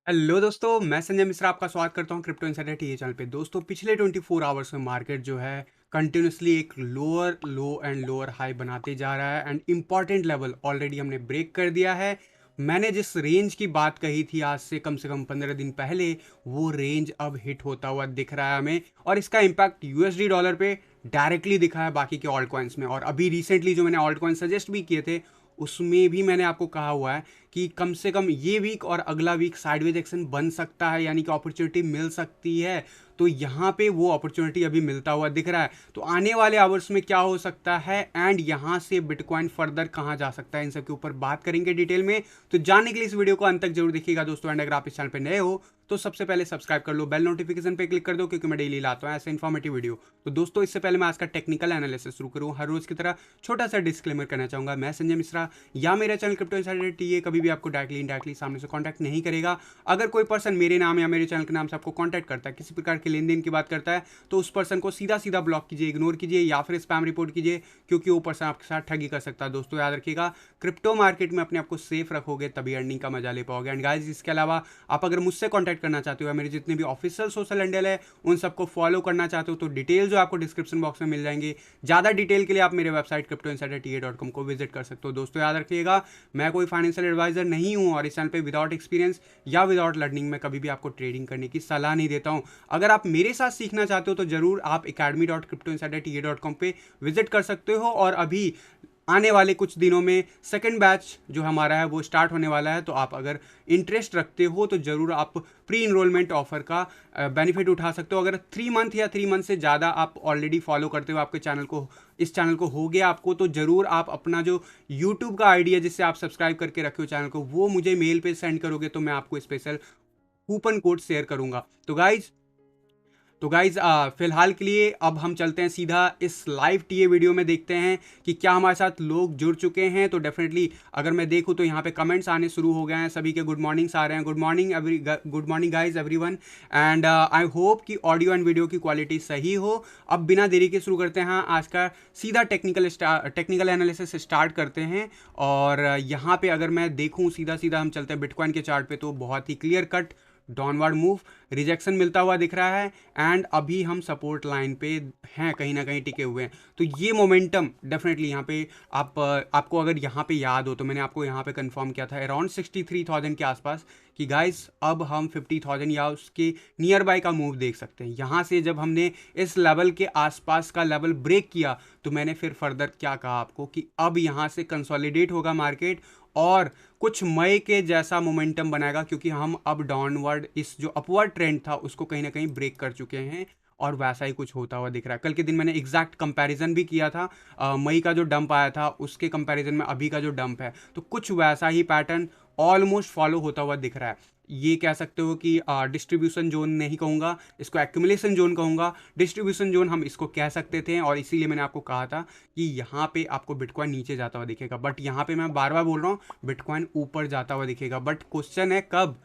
Hello दोस्तों, मैं संजय मिश्रा आपका स्वागत करता हूं क्रिप्टो इनसाइडर टीए चैनल पे। दोस्तों, पिछले 24 आवर्स में मार्केट जो है कंटिन्यूसली एक lower low and lower high बनाते जा रहा है एंड इम्पॉर्टेंट लेवल ऑलरेडी हमने ब्रेक कर दिया है। मैंने जिस रेंज की बात कही थी आज से कम 15 दिन पहले, वो रेंज अब हिट होता हुआ दिख रहा है हमें, और इसका इम्पैक्ट यूएसडी डॉलर पे डायरेक्टली दिखा है बाकी के ऑल्ट कॉइन्स में। और अभी रिसेंटली जो मैंने ऑल्ट कॉइन सजेस्ट भी किए थे, उसमें भी मैंने आपको कहा हुआ है कि कम से कम ये वीक और अगला वीक साइडवेज एक्शन बन सकता है, यानी कि अपॉर्चुनिटी मिल सकती है। तो यहाँ पे वो अपॉर्चुनिटी अभी मिलता हुआ दिख रहा है। तो आने वाले आवर्स में क्या हो सकता है एंड यहाँ से बिटकॉइन फर्दर कहाँ जा सकता है, इन सब के ऊपर बात करेंगे डिटेल में। तो जानने के लिए इस वीडियो को अंत तक जरूर देखिएगा दोस्तों। एंड अगर आप इस चैनल पे नए हो तो सबसे पहले सब्सक्राइब कर लो, बेल नोटिफिकेशन पे क्लिक कर दो, क्योंकि मैं डेली लाता हूँ ऐसे इन्फॉर्मेटिव वीडियो। तो दोस्तों, इससे पहले मैं आज का टेक्निकल एनालिसिस शुरू करूँ, हर रोज की तरह छोटा सा डिस्क्लेमर करना चाहूंगा। मैं संजय मिश्रा या मेरा चैनल क्रिप्टो इनसाइडर टीए कभी भी आपको डायरेक्टली इनडायरेक्टली सामने से कांटेक्ट नहीं करेगा। अगर कोई पर्सन मेरे नाम या मेरे चैनल के नाम से आपको कांटेक्ट करता है, किसी प्रकार के लेन देन की बात करता है, तो उस पर्सन को सीधा सीधा ब्लॉक कीजिए, इग्नोर कीजिए या फिर स्पैम रिपोर्ट कीजिए, क्योंकि वो पर्सन आपके साथ ठगी कर सकता है। दोस्तों, याद रखिएगा, क्रिप्टो मार्केट में अपने आप को सेफ रखोगे तभी अर्निंग का मजा ले पाओगे। एंड गाइस, इसके अलावा आप अगर मुझसे कांटेक्ट करना चाहते हो या मेरे जितने भी ऑफिशियल सोशल हैंडल है उन सबको फॉलो करना चाहते हो, तो डिटेल जो आपको डिस्क्रिप्शन बॉक्स में मिल जाएंगे। ज़्यादा डिटेल के लिए आप मेरे वेबसाइट cryptoinsiderta.com को विजिट कर सकते हो। दोस्तों, याद रखिएगा, मैं कोई फाइनेंशियल एडवाइजर नहीं हूं और इस चैनल पे विदाउट एक्सपीरियंस या विदाउट लर्निंग में कभी भी आपको ट्रेडिंग करने की सलाह नहीं देता हूं। अगर आप मेरे साथ सीखना चाहते हो तो जरूर आप academy.cryptoinsiderta.com पे विजिट कर सकते हो। और अभी आने वाले कुछ दिनों में सेकंड बैच जो हमारा है वो स्टार्ट होने वाला है। तो आप अगर इंटरेस्ट रखते हो तो ज़रूर आप प्री इनरोलमेंट ऑफर का बेनिफिट उठा सकते हो। अगर 3 मंथ या 3 मंथ से ज़्यादा आप ऑलरेडी फॉलो करते हो आपके चैनल को, इस चैनल को हो गया आपको, तो ज़रूर आप अपना जो यूट्यूब का आईडी है जिससे आप सब्सक्राइब करके रखे हो चैनल को, वो मुझे मेल पे सेंड करोगे तो मैं आपको स्पेशल कूपन कोड शेयर करूंगा। तो गाइज फिलहाल के लिए अब हम चलते हैं सीधा इस लाइव टीए वीडियो में, देखते हैं कि क्या हमारे साथ लोग जुड़ चुके हैं। तो डेफिनेटली अगर मैं देखूं तो यहाँ पे कमेंट्स आने शुरू हो गए हैं, सभी के गुड मॉर्निंग्स आ रहे हैं। Good morning guys everyone. And I hope कि ऑडियो एंड वीडियो की क्वालिटी सही हो। अब बिना देरी के शुरू करते हैं आज का सीधा टेक्निकल एनालिसिस स्टार्ट करते हैं। और यहाँ पे अगर मैं देखूँ सीधा सीधा हम चलते हैं बिटकॉइन के चार्ट पे, तो बहुत ही clear cut downward move, rejection मिलता हुआ दिख रहा है एंड अभी हम सपोर्ट लाइन पे हैं, कहीं ना कहीं टिके हुए हैं। तो ये मोमेंटम डेफिनेटली यहाँ पे आपको अगर यहाँ पे याद हो तो मैंने आपको यहाँ पे कंफर्म किया था अराउंड 63,000 के आसपास कि गाइस अब हम 50,000 या उसके नियर बाय का मूव देख सकते हैं। यहाँ से जब हमने इस लेवल के आसपास का लेवल ब्रेक किया तो मैंने फिर फर्दर क्या कहा आपको कि अब यहाँ से कंसोलिडेट होगा मार्केट और कुछ मई के जैसा मोमेंटम बनाएगा, क्योंकि हम अब डाउनवर्ड इस जो अपवर्ड ट्रेंड था उसको कहीं ना कहीं ब्रेक कर चुके हैं और वैसा ही कुछ होता हुआ दिख रहा है। कल के दिन मैंने एग्जैक्ट कंपैरिजन भी किया था, मई का जो डंप आया था उसके कंपैरिजन में अभी का जो डंप है, तो कुछ वैसा ही पैटर्न ऑलमोस्ट फॉलो होता हुआ दिख रहा है। ये कह सकते हो कि डिस्ट्रीब्यूशन जोन नहीं कहूँगा, इसको एक्यूमुलेशन जोन कहूँगा। डिस्ट्रीब्यूशन जोन हम इसको कह सकते थे, और इसीलिए मैंने आपको कहा था कि यहाँ पे आपको बिटकॉइन नीचे जाता हुआ दिखेगा, बट यहाँ पे मैं बार बार बोल रहा हूँ बिटकॉइन ऊपर जाता हुआ दिखेगा। बट क्वेश्चन है कब,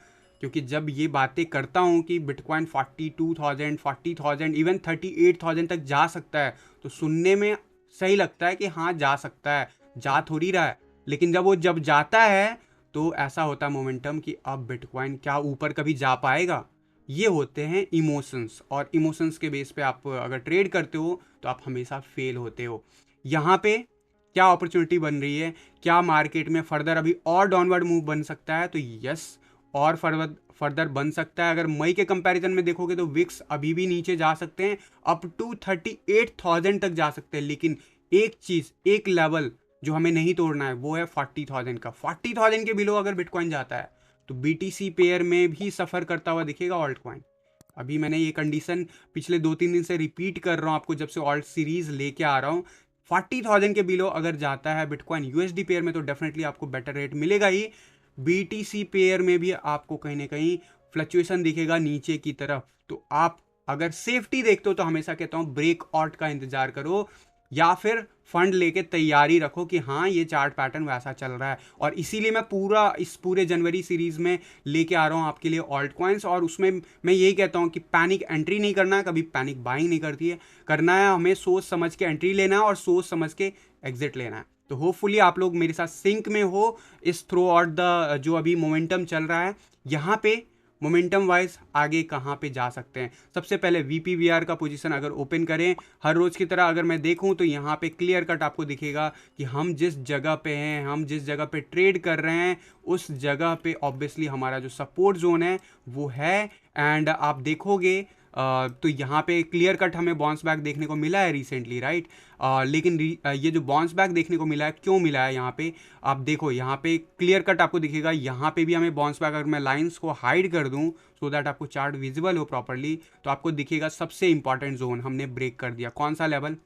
क्योंकि जब ये बातें करता हूँ कि बिटकॉइन 42,000 40,000 इवन 38,000 तक जा सकता है, तो सुनने में सही लगता है कि हाँ जा सकता है, जा थोड़ी रहा है। लेकिन जब जाता है तो ऐसा होता है मोमेंटम कि अब बिटकॉइन क्या ऊपर कभी जा पाएगा। ये होते हैं इमोशंस, और इमोशंस के बेस पे आप अगर ट्रेड करते हो तो आप हमेशा फेल होते हो। यहाँ पे क्या अपॉर्चुनिटी बन रही है, क्या मार्केट में फर्दर अभी और डाउनवर्ड मूव बन सकता है, तो यस, और फर्दर बन सकता है। अगर मई के कंपैरिजन में देखोगे तो विक्स अभी भी नीचे जा सकते हैं, अप टू 38,000 तक जा सकते हैं। लेकिन एक चीज, एक लेवल जो हमें नहीं तोड़ना है वो है 40,000 का। 40,000 के बिलो अगर बिटकॉइन जाता है तो बीटीसी पेयर में भी सफर करता हुआ दिखेगा ऑल्ट कॉइन। अभी मैंने ये कंडीशन पिछले 2-3 दिन से रिपीट कर रहा हूँ आपको, जब से ऑल्ट सीरीज लेके आ रहा हूँ। 40,000 के बिलो अगर जाता है बिटकॉइन यूएसडी पेयर में तो डेफिनेटली आपको बेटर रेट मिलेगा ही। बीटीसी पेयर में भी आपको कहीं ना कहीं फ्लक्चुएशन दिखेगा नीचे की तरफ। तो आप अगर सेफ्टी देखते हो तो हमेशा कहता हूं ब्रेक आउट का इंतजार करो, या फिर फंड लेके तैयारी रखो कि हाँ ये चार्ट पैटर्न वैसा चल रहा है। और इसीलिए मैं इस पूरे जनवरी सीरीज में लेके आ रहा हूँ आपके लिए ऑल्ट कॉइन्स, और उसमें मैं यही कहता हूँ कि पैनिक एंट्री नहीं करना है, कभी पैनिक बाइंग नहीं करना है। हमें सोच समझ के एंट्री लेना है और सोच समझ के एग्जिट लेना है। तो होपफुली आप लोग मेरे साथ सिंक में हो इस थ्रू आउट द जो अभी मोमेंटम चल रहा है। यहाँ पे मोमेंटम वाइज आगे कहाँ पे जा सकते हैं। सबसे पहले VPVR का पोजीशन अगर ओपन करें हर रोज़ की तरह अगर मैं देखूं तो यहाँ पे क्लियर कट आपको दिखेगा कि हम जिस जगह पे हैं, हम जिस जगह पे ट्रेड कर रहे हैं, उस जगह पे ऑब्वियसली हमारा जो सपोर्ट जोन है वो है। एंड आप देखोगे तो यहाँ पे क्लियर कट हमें बाउंस बैक देखने को मिला है रिसेंटली, राइट। लेकिन ये जो बाउंस बैक देखने को मिला है, क्यों मिला है यहाँ पे आप देखो, यहाँ पे क्लियर कट आपको दिखेगा, यहाँ पे भी हमें बाउंस बैक, अगर मैं लाइंस को हाइड कर दूँ सो दैट आपको चार्ट विजिबल हो प्रॉपरली, तो आपको दिखेगा सबसे इंपॉर्टेंट जोन हमने ब्रेक कर दिया। कौन सा लेवल?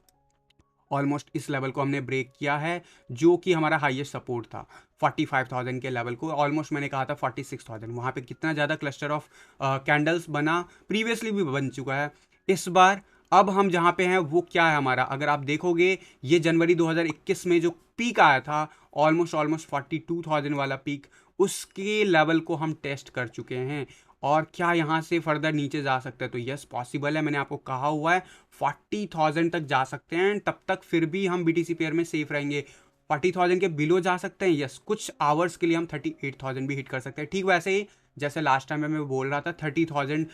ऑलमोस्ट इस लेवल को हमने ब्रेक किया है, जो कि हमारा हाईएस्ट सपोर्ट था 45,000 के लेवल को। ऑलमोस्ट मैंने कहा था 46,000, वहाँ पे कितना ज़्यादा क्लस्टर ऑफ कैंडल्स बना, प्रीवियसली भी बन चुका है। इस बार अब हम जहाँ पे हैं वो क्या है हमारा, अगर आप देखोगे ये जनवरी 2021 में जो पीक आया था ऑलमोस्ट 42,000 वाला पीक, उसके लेवल को हम टेस्ट कर चुके हैं। और क्या यहाँ से फर्दर नीचे जा सकते हैं? तो यस पॉसिबल है, मैंने आपको कहा हुआ है 40,000 तक जा सकते हैं, तब तक फिर भी हम BTC पेयर में सेफ रहेंगे। 40,000 के बिलो जा सकते हैं, यस कुछ आवर्स के लिए हम 38,000 भी हिट कर सकते हैं। ठीक वैसे ही जैसे लास्ट टाइम में मैं बोल रहा था 30,000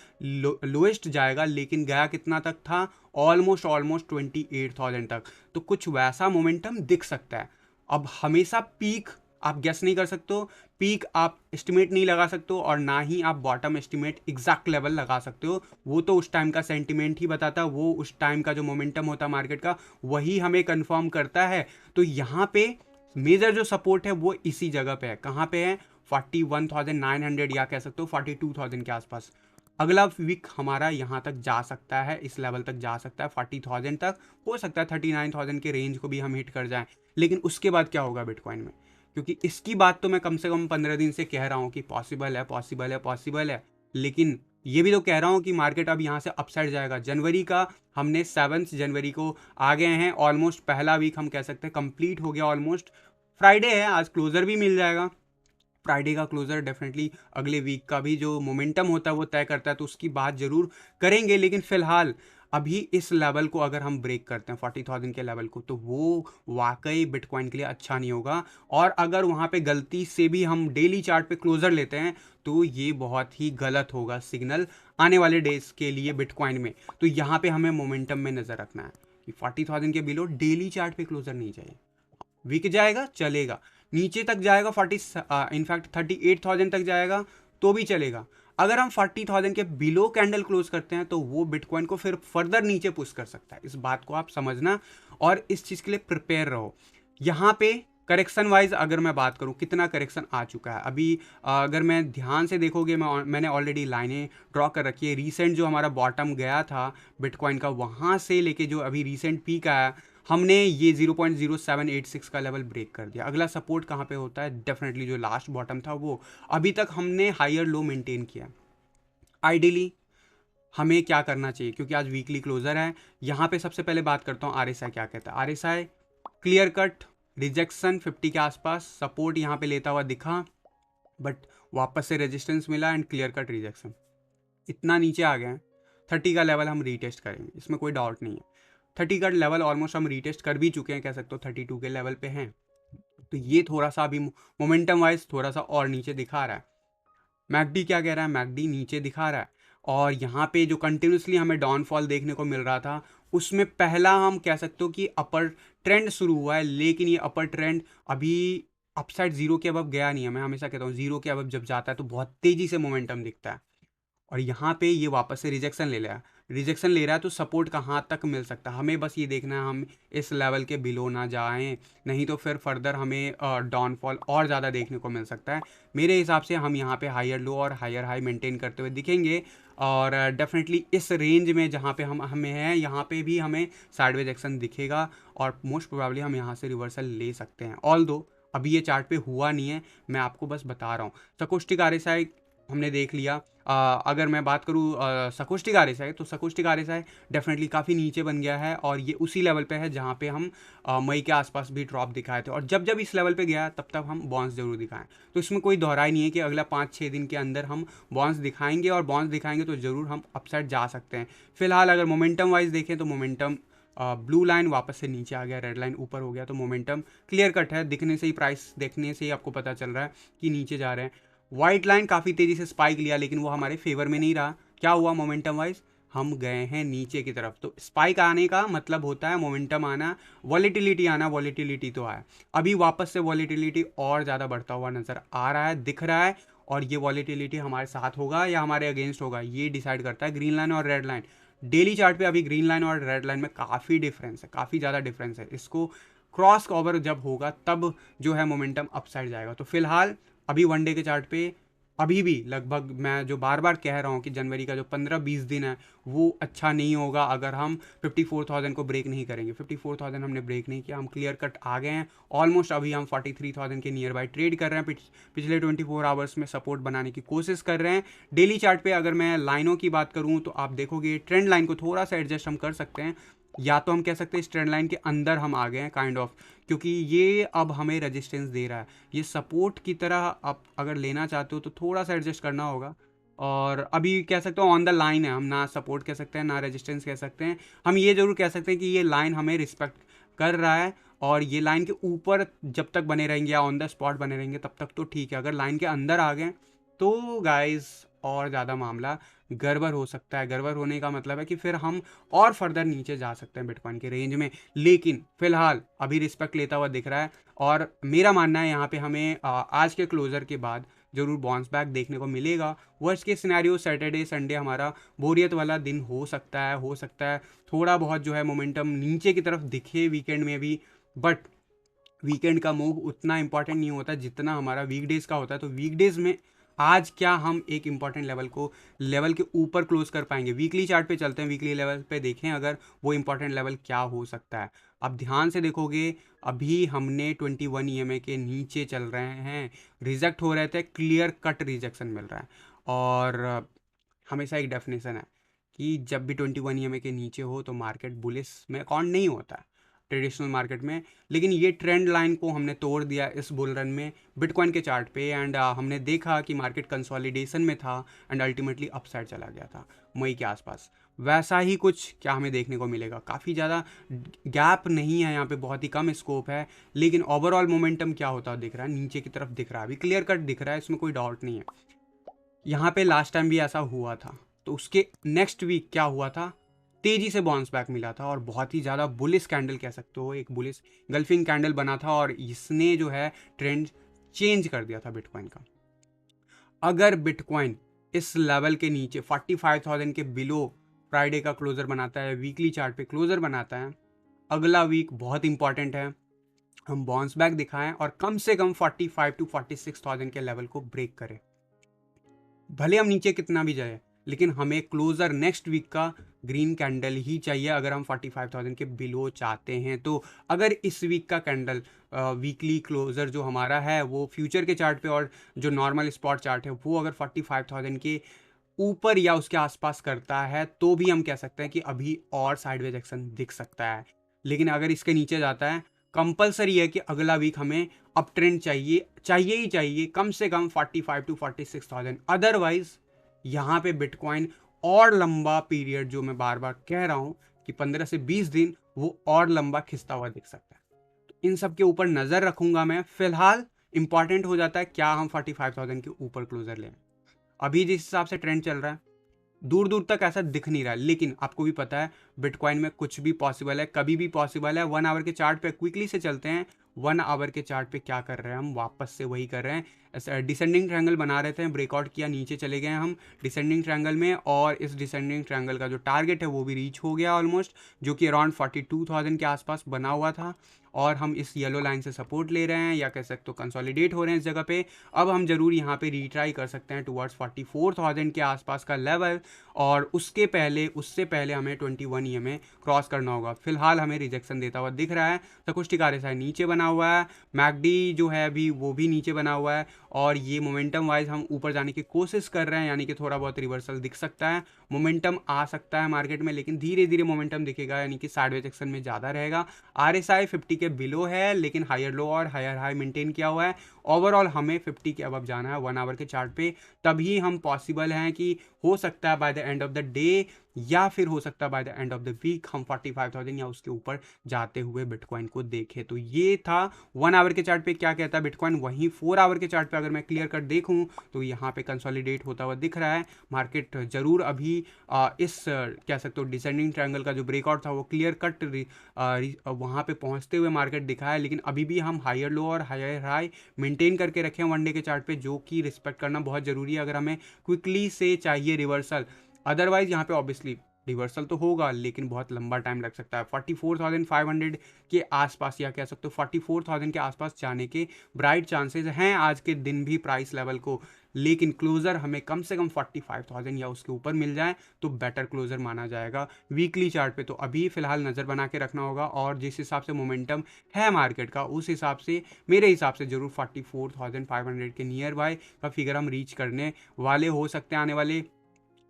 लोएस्ट जाएगा, लेकिन गया कितना तक था? ऑलमोस्ट 28,000 तक। तो कुछ वैसा मोमेंटम दिख सकता है। अब हमेशा पीक आप गेस नहीं कर सकते हो, पीक आप एस्टिमेट नहीं लगा सकते हो, और ना ही आप बॉटम एस्टिमेट एग्जैक्ट लेवल लगा सकते हो। वो तो उस टाइम का सेंटिमेंट ही बताता है, वो उस टाइम का जो मोमेंटम होता है मार्केट का वही हमें कंफर्म करता है। तो यहाँ पे मेजर जो सपोर्ट है वो इसी जगह पे है। कहाँ पे है? 41,900 या कह सकते हो 42,000 के आसपास। अगला वीक हमारा यहाँ तक जा सकता है, इस लेवल तक जा सकता है 40,000 तक, हो सकता है 39,000 के रेंज को भी हम हिट कर जाएं। लेकिन उसके बाद क्या होगा बिटकॉइन में? क्योंकि इसकी बात तो मैं कम से कम 15 दिन से कह रहा हूँ कि पॉसिबल है, पॉसिबल है, पॉसिबल है, लेकिन ये भी तो कह रहा हूँ कि मार्केट अब यहाँ से अपसाइड जाएगा। जनवरी का हमने 7 जनवरी को आ गए हैं, ऑलमोस्ट पहला वीक हम कह सकते हैं कंप्लीट हो गया। ऑलमोस्ट फ्राइडे है, आज क्लोजर भी मिल जाएगा। फ्राइडे का क्लोजर डेफिनेटली अगले वीक का भी जो मोमेंटम होता है वो तय करता है, तो उसकी बात जरूर करेंगे। लेकिन फिलहाल अभी इस लेवल को अगर हम ब्रेक करते हैं 40,000 के लेवल को, तो वो वाकई बिटकॉइन के लिए अच्छा नहीं होगा। और अगर वहाँ पे गलती से भी हम डेली चार्ट पे क्लोजर लेते हैं तो ये बहुत ही गलत होगा सिग्नल आने वाले डेज के लिए बिटकॉइन में। तो यहाँ पे हमें मोमेंटम में नज़र रखना है कि 40,000 के बिलो डेली चार्ट पे क्लोजर नहीं चाहिए। विक जाएगा चलेगा, नीचे तक जाएगा इनफैक्ट 38,000 तक जाएगा तो भी चलेगा। अगर हम 40,000 के बिलो कैंडल क्लोज करते हैं तो वो बिटकॉइन को फिर फर्दर नीचे पुश कर सकता है। इस बात को आप समझना और इस चीज़ के लिए प्रिपेयर रहो। यहाँ पे करेक्शन वाइज अगर मैं बात करूँ कितना करेक्शन आ चुका है अभी, अगर मैं ध्यान से देखोगे, मैंने ऑलरेडी लाइनें ड्रॉ कर रखी है। रीसेंट जो हमारा बॉटम गया था बिटकॉइन का, वहाँ से लेके जो अभी रीसेंट पीक आया, हमने ये 0.0786 का लेवल ब्रेक कर दिया। अगला सपोर्ट कहाँ पे होता है? डेफिनेटली जो लास्ट बॉटम था वो। अभी तक हमने हायर लो मेंटेन किया। आइडियली हमें क्या करना चाहिए, क्योंकि आज वीकली क्लोजर है, यहाँ पे सबसे पहले बात करता हूँ RSI क्या कहता है। RSI क्लियर कट रिजेक्शन 50 के आसपास, सपोर्ट यहाँ पे लेता हुआ दिखा, बट वापस से रेजिस्टेंस मिला एंड क्लियर कट रिजेक्शन। इतना नीचे आ गए हैं, 30 का लेवल हम रीटेस्ट करेंगे, इसमें कोई डाउट नहीं है। 30 का लेवल ऑलमोस्ट हम रीटेस्ट कर भी चुके हैं, कह सकते हो 32 के लेवल पे हैं। तो ये थोड़ा सा अभी मोमेंटम वाइज थोड़ा सा और नीचे दिखा रहा है। मैकडी क्या कह रहा है? मैकडी नीचे दिखा रहा है, और यहाँ पे जो कंटिन्यूसली हमें डाउनफॉल देखने को मिल रहा था उसमें पहला हम कह सकते हो कि अपर ट्रेंड शुरू हुआ है, लेकिन ये अपर ट्रेंड अभी अपसाइड जीरो के अबव गया नहीं है। मैं हमेशा कहता हूँ जीरो के अबव जब जाता है तो बहुत तेज़ी से मोमेंटम दिखता है, और यहाँ पे ये वापस से रिजेक्शन ले रहा है, तो सपोर्ट कहाँ तक मिल सकता है? हमें बस ये देखना है हम इस लेवल के बिलो ना जाएं, नहीं तो फिर फर्दर हमें डाउनफॉल और ज़्यादा देखने को मिल सकता है। मेरे हिसाब से हम यहाँ पे हायर लो और हायर हाई मेंटेन करते हुए दिखेंगे, और डेफिनेटली इस रेंज में जहाँ पे हमें हैं यहाँ पे भी हमें साइडवेज एक्शन दिखेगा, और मोस्ट प्रोबेबली हम यहाँ से रिवर्सल ले सकते हैं। ऑल्दो अभी ये चार्ट पे हुआ नहीं है, मैं आपको बस बता रहा हूँ। सकोस्टिक RSI हमने देख लिया। अगर मैं बात करूँ सकोस्टिक RSI, तो सकोस्टिक RSI डेफिनेटली काफ़ी नीचे बन गया है, और ये उसी लेवल पे है जहाँ पे हम मई के आसपास भी ड्रॉप दिखाए थे, और जब जब इस लेवल पे गया तब तब हम बाउंस जरूर दिखाएं। तो इसमें कोई दोहराई नहीं है कि अगला 5-6 दिन के अंदर हम बाउंस दिखाएंगे, और बाउंस दिखाएंगे तो ज़रूर हम अपसाइड जा सकते हैं। फिलहाल अगर मोमेंटम वाइज देखें तो मोमेंटम ब्लू लाइन वापस से नीचे आ गया, रेड लाइन ऊपर हो गया, तो मोमेंटम क्लियर कट है। दिखने से ही, प्राइस देखने से ही आपको पता चल रहा है कि नीचे जा रहे हैं। वाइट लाइन काफ़ी तेज़ी से स्पाइक लिया, लेकिन वो हमारे फेवर में नहीं रहा। क्या हुआ मोमेंटम वाइज, हम गए हैं नीचे की तरफ। तो स्पाइक आने का मतलब होता है मोमेंटम आना, वॉलेटिलिटी आना। वॉलेटिलिटी तो आया, अभी वापस से वॉलेटिलिटी और ज़्यादा बढ़ता हुआ नज़र आ रहा है, दिख रहा है। और ये वॉलेटिलिटी हमारे साथ होगा या हमारे अगेंस्ट होगा, ये डिसाइड करता है ग्रीन लाइन और रेड लाइन। डेली चार्ट पे अभी ग्रीन लाइन और रेड लाइन में काफ़ी डिफरेंस है, काफ़ी ज़्यादा डिफरेंस है। इसको क्रॉस ओवर जब होगा तब जो है मोमेंटम अपसाइड जाएगा। तो फिलहाल अभी वन डे के चार्ट पे अभी भी लगभग, मैं जो बार बार कह रहा हूँ कि जनवरी का जो 15-20 दिन है वो अच्छा नहीं होगा अगर हम 54,000 को ब्रेक नहीं करेंगे। 54,000 हमने ब्रेक नहीं किया, हम क्लियर कट आ गए हैं ऑलमोस्ट। अभी हम 43,000 के नियर बाई ट्रेड कर रहे हैं, पिछले 24 आवर्स में सपोर्ट बनाने की कोशिश कर रहे हैं। डेली चार्ट पे अगर मैं लाइनों की बात करूँ तो आप देखोगे ट्रेंड लाइन को थोड़ा सा एडजस्ट हम कर सकते हैं, या तो हम कह सकते हैं इस ट्रेंड लाइन के अंदर हम आ गए हैं काइंड ऑफ, क्योंकि ये अब हमें रेजिस्टेंस दे रहा है। ये सपोर्ट की तरह आप अगर लेना चाहते हो तो थोड़ा सा एडजस्ट करना होगा। और अभी कह सकते हो ऑन द लाइन है, हम ना सपोर्ट कह सकते हैं ना रेजिस्टेंस कह सकते हैं। हम ये जरूर कह सकते हैं कि ये लाइन हमें रिस्पेक्ट कर रहा है, और ये लाइन के ऊपर जब तक बने रहेंगे या ऑन द स्पॉट बने रहेंगे तब तक तो ठीक है। अगर लाइन के अंदर आ गए तो गाइस और ज़्यादा मामला गड़बड़ हो सकता है। गड़बड़ होने का मतलब है कि फिर हम और फर्दर नीचे जा सकते हैं बिटकॉइन के रेंज में, लेकिन फिलहाल अभी रिस्पेक्ट लेता हुआ दिख रहा है। और मेरा मानना है यहाँ पे हमें आज के क्लोजर के बाद जरूर बाउंस बैक देखने को मिलेगा। वर्स्ट के सिनेरियो सैटरडे संडे हमारा बोरियत वाला दिन हो सकता है थोड़ा बहुत जो है मोमेंटम नीचे की तरफ दिखे वीकेंड में भी, बट वीकेंड का मूव उतना इंपॉर्टेंट नहीं होता जितना हमारा वीकडेज का होता है। तो वीकडेज में आज क्या हम एक इंपॉर्टेंट लेवल के ऊपर क्लोज कर पाएंगे। वीकली चार्ट पे चलते हैं, वीकली लेवल पे देखें अगर वो इंपॉर्टेंट लेवल क्या हो सकता है। अब ध्यान से देखोगे अभी हमने 21 EMA के नीचे चल रहे हैं, रिजेक्ट हो रहे थे, क्लियर कट रिजेक्शन मिल रहा है। और हमेशा एक डेफिनेशन है कि जब भी 21 EMA के नीचे हो तो मार्केट बुलिश में काउंट नहीं होता है ट्रेडिशनल मार्केट में। लेकिन ये ट्रेंड लाइन को हमने तोड़ दिया इस बुल रन में बिटकॉइन के चार्ट पे, एंड हमने देखा कि मार्केट कंसोलिडेशन में था एंड अल्टीमेटली अपसाइड चला गया था मई के आसपास। वैसा ही कुछ क्या हमें देखने को मिलेगा, काफ़ी ज़्यादा गैप नहीं है यहाँ पे, बहुत ही कम स्कोप है, लेकिन ओवरऑल मोमेंटम क्या होता दिख रहा है, नीचे की तरफ दिख रहा है, अभी क्लियर कट दिख रहा है, इसमें कोई डाउट नहीं है। यहाँ पे लास्ट टाइम भी ऐसा हुआ था, तो उसके नेक्स्ट वीक क्या हुआ था, तेजी से बाउंस बैक मिला था और बहुत ही ज़्यादा बुलिश कैंडल कह सकते हो, एक बुलिश गल्फिंग कैंडल बना था, और इसने जो है ट्रेंड चेंज कर दिया था बिटकॉइन का। अगर बिटकॉइन इस लेवल के नीचे 45,000 के बिलो फ्राइडे का क्लोजर बनाता है, वीकली चार्ट पे क्लोजर बनाता है, अगला वीक बहुत इंपॉर्टेंट है, हम बाउंस बैक दिखाएं और कम से कम 45 to 46,000 के लेवल को ब्रेक करें। भले हम नीचे कितना भी जाए, लेकिन हमें क्लोजर नेक्स्ट वीक का ग्रीन कैंडल ही चाहिए अगर हम 45,000 के बिलो चाहते हैं। तो अगर इस वीक का कैंडल वीकली क्लोजर जो हमारा है वो फ्यूचर के चार्ट पे और जो नॉर्मल स्पॉट चार्ट है वो अगर 45,000 के ऊपर या उसके आसपास करता है तो भी हम कह सकते हैं कि अभी और साइडवेज एक्शन दिख सकता है। लेकिन अगर इसके नीचे जाता है, कंपलसरी है कि अगला वीक हमें अप ट्रेंड चाहिए कम से कम 45 to 46,000। अदरवाइज यहाँ पे बिटकॉइन और लंबा पीरियड, जो मैं बार बार कह रहा हूँ कि 15 से 20 दिन, वो और लंबा खिंचता हुआ दिख सकता है। तो इन सब के ऊपर नज़र रखूंगा मैं। फिलहाल इंपॉर्टेंट हो जाता है क्या हम 45,000 के ऊपर क्लोजर लें। अभी जिस हिसाब से ट्रेंड चल रहा है दूर दूर तक ऐसा दिख नहीं रहा है, लेकिन आपको भी पता है बिटकॉइन में कुछ भी पॉसिबल है, कभी भी पॉसिबल है। 1 आवर के चार्ट पे क्विकली से चलते हैं। 1 आवर के चार्ट पे क्या कर रहे हैं हम, वापस से वही कर रहे हैं, डिसेंडिंग ट्रायंगल बना रहे थे, ब्रेकआउट किया, नीचे चले गए हम डिसेंडिंग ट्रायंगल में, और इस डिसेंडिंग ट्रायंगल का जो टारगेट है वो भी रीच हो गया ऑलमोस्ट, जो कि अराउंड 42,000 के आसपास बना हुआ था। और हम इस येलो लाइन से सपोर्ट ले रहे हैं, या कह सकते हो कंसोलिडेट हो रहे हैं इस जगह पे। अब हम जरूर यहाँ पे रीट्राई कर सकते हैं टुवर्ड्स 44,000 के आसपास का लेवल, और उससे पहले हमें 21 EMA क्रॉस करना होगा। फिलहाल हमें रिजेक्शन देता हुआ दिख रहा है, तो कुछ टिकारे साइड नीचे बना हुआ है, मैकडी जो है अभी वो भी नीचे बना हुआ है, और ये मोमेंटम वाइज हम ऊपर जाने की कोशिश कर रहे हैं, यानी कि थोड़ा बहुत रिवर्सल दिख सकता है, मोमेंटम आ सकता है मार्केट में, लेकिन धीरे धीरे मोमेंटम दिखेगा, यानी कि साइडवेज एक्शन में ज़्यादा रहेगा। RSI 50 के बिलो है, लेकिन हायर लो और हायर हाई मेंटेन किया हुआ है। ओवरऑल हमें 50 के अबव जाना है 1 आवर के चार्ट पे, तभी हम पॉसिबल हैं कि हो सकता है by the end of the day या फिर हो सकता है by the end of the week हम 45,000 या उसके ऊपर जाते हुए बिटकॉइन को देखें। तो ये था 1 आवर के चार्ट पे क्या कहता है बिटकॉइन। वहीं 4 आवर के चार्ट पे अगर मैं क्लियर कट देखूं तो यहाँ पे कंसोलिडेट होता हुआ दिख रहा है। मार्केट जरूर अभी कह सकते हो डिसेंडिंग ट्रायंगल का जो ब्रेकआउट था वो क्लियर कट वहाँ पे पहुँचते हुए मार्केट दिखा है, लेकिन अभी भी हम हायर लो और हायर हाई मेंटेन करके रखे हैं 1 डे के चार्ट पे, जो कि रिस्पेक्ट करना बहुत ज़रूरी है अगर हमें क्विकली से चाहिए रिवर्सल। अदरवाइज यहाँ पे ऑब्वियसली रिवर्सल तो होगा लेकिन बहुत लंबा टाइम लग सकता है। 44,500 के आसपास या कह सकते हो 44,000 के आसपास जाने के ब्राइट चांसेस हैं आज के दिन भी प्राइस लेवल को, लेकिन क्लोजर हमें कम से कम 45,000 या उसके ऊपर मिल जाए तो बेटर क्लोजर माना जाएगा वीकली चार्ट पे। तो अभी फिलहाल नज़र बना के रखना होगा और जिस हिसाब से मोमेंटम है मार्केट का उस हिसाब से मेरे हिसाब से जरूर 44,500 के नियर बाय का फिगर हम रीच करने वाले हो सकते हैं आने वाले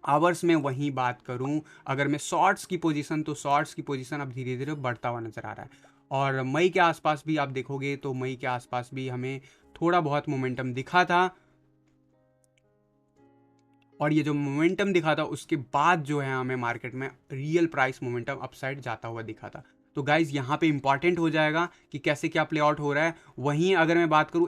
आवर्स में। वहीं बात करूं अगर मैं शॉर्ट्स की पोजीशन, तो शॉर्ट्स की पोजीशन अब धीरे धीरे बढ़ता हुआ नज़र आ रहा है और मई के आसपास भी आप देखोगे तो मई के आसपास भी हमें थोड़ा बहुत मोमेंटम दिखा था और ये जो मोमेंटम दिखा था उसके बाद जो है हमें मार्केट में रियल प्राइस मोमेंटम अपसाइड जाता हुआ दिखा था। तो गाइज यहाँ पे इंपॉर्टेंट हो जाएगा कि कैसे क्या प्ले आउट हो रहा है। वहीं अगर मैं बात करूँ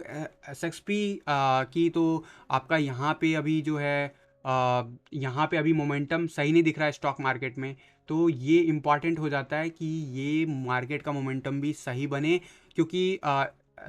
SXP की, तो आपका यहाँ पे अभी जो है यहाँ पे अभी मोमेंटम सही नहीं दिख रहा है स्टॉक मार्केट में। तो ये इम्पॉर्टेंट हो जाता है कि ये मार्केट का मोमेंटम भी सही बने, क्योंकि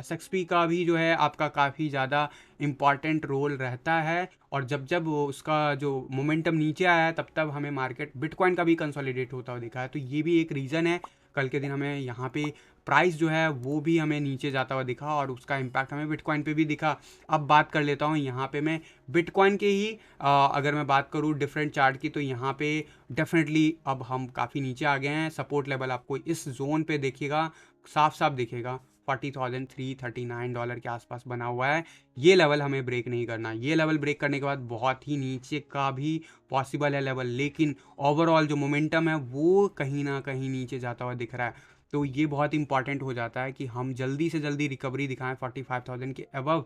SXP का भी जो है आपका काफ़ी ज़्यादा इम्पॉर्टेंट रोल रहता है और जब जब उसका जो मोमेंटम नीचे आया है तब तब हमें मार्केट बिटकॉइन का भी कंसोलिडेट होता हुआ दिखा है। तो ये भी एक रीज़न है कल के दिन हमें यहाँ पे प्राइस जो है वो भी हमें नीचे जाता हुआ दिखा और उसका इम्पैक्ट हमें बिटकॉइन पे भी दिखा। अब बात कर लेता हूँ यहाँ पे मैं बिटकॉइन के ही अगर मैं बात करूँ डिफरेंट चार्ट की, तो यहाँ पे डेफिनेटली अब हम काफ़ी नीचे आ गए हैं। सपोर्ट लेवल आपको इस जोन पे देखिएगा, साफ साफ दिखेगा $40,339 के आसपास बना हुआ है। ये लेवल हमें ब्रेक नहीं करना। ये लेवल ब्रेक करने के बाद बहुत ही नीचे का भी पॉसिबल है लेवल, लेकिन ओवरऑल जो मोमेंटम है वो कहीं ना कहीं नीचे जाता हुआ दिख रहा है। तो ये बहुत इंपॉर्टेंट हो जाता है कि हम जल्दी से जल्दी रिकवरी दिखाएं 45,000 के अबव,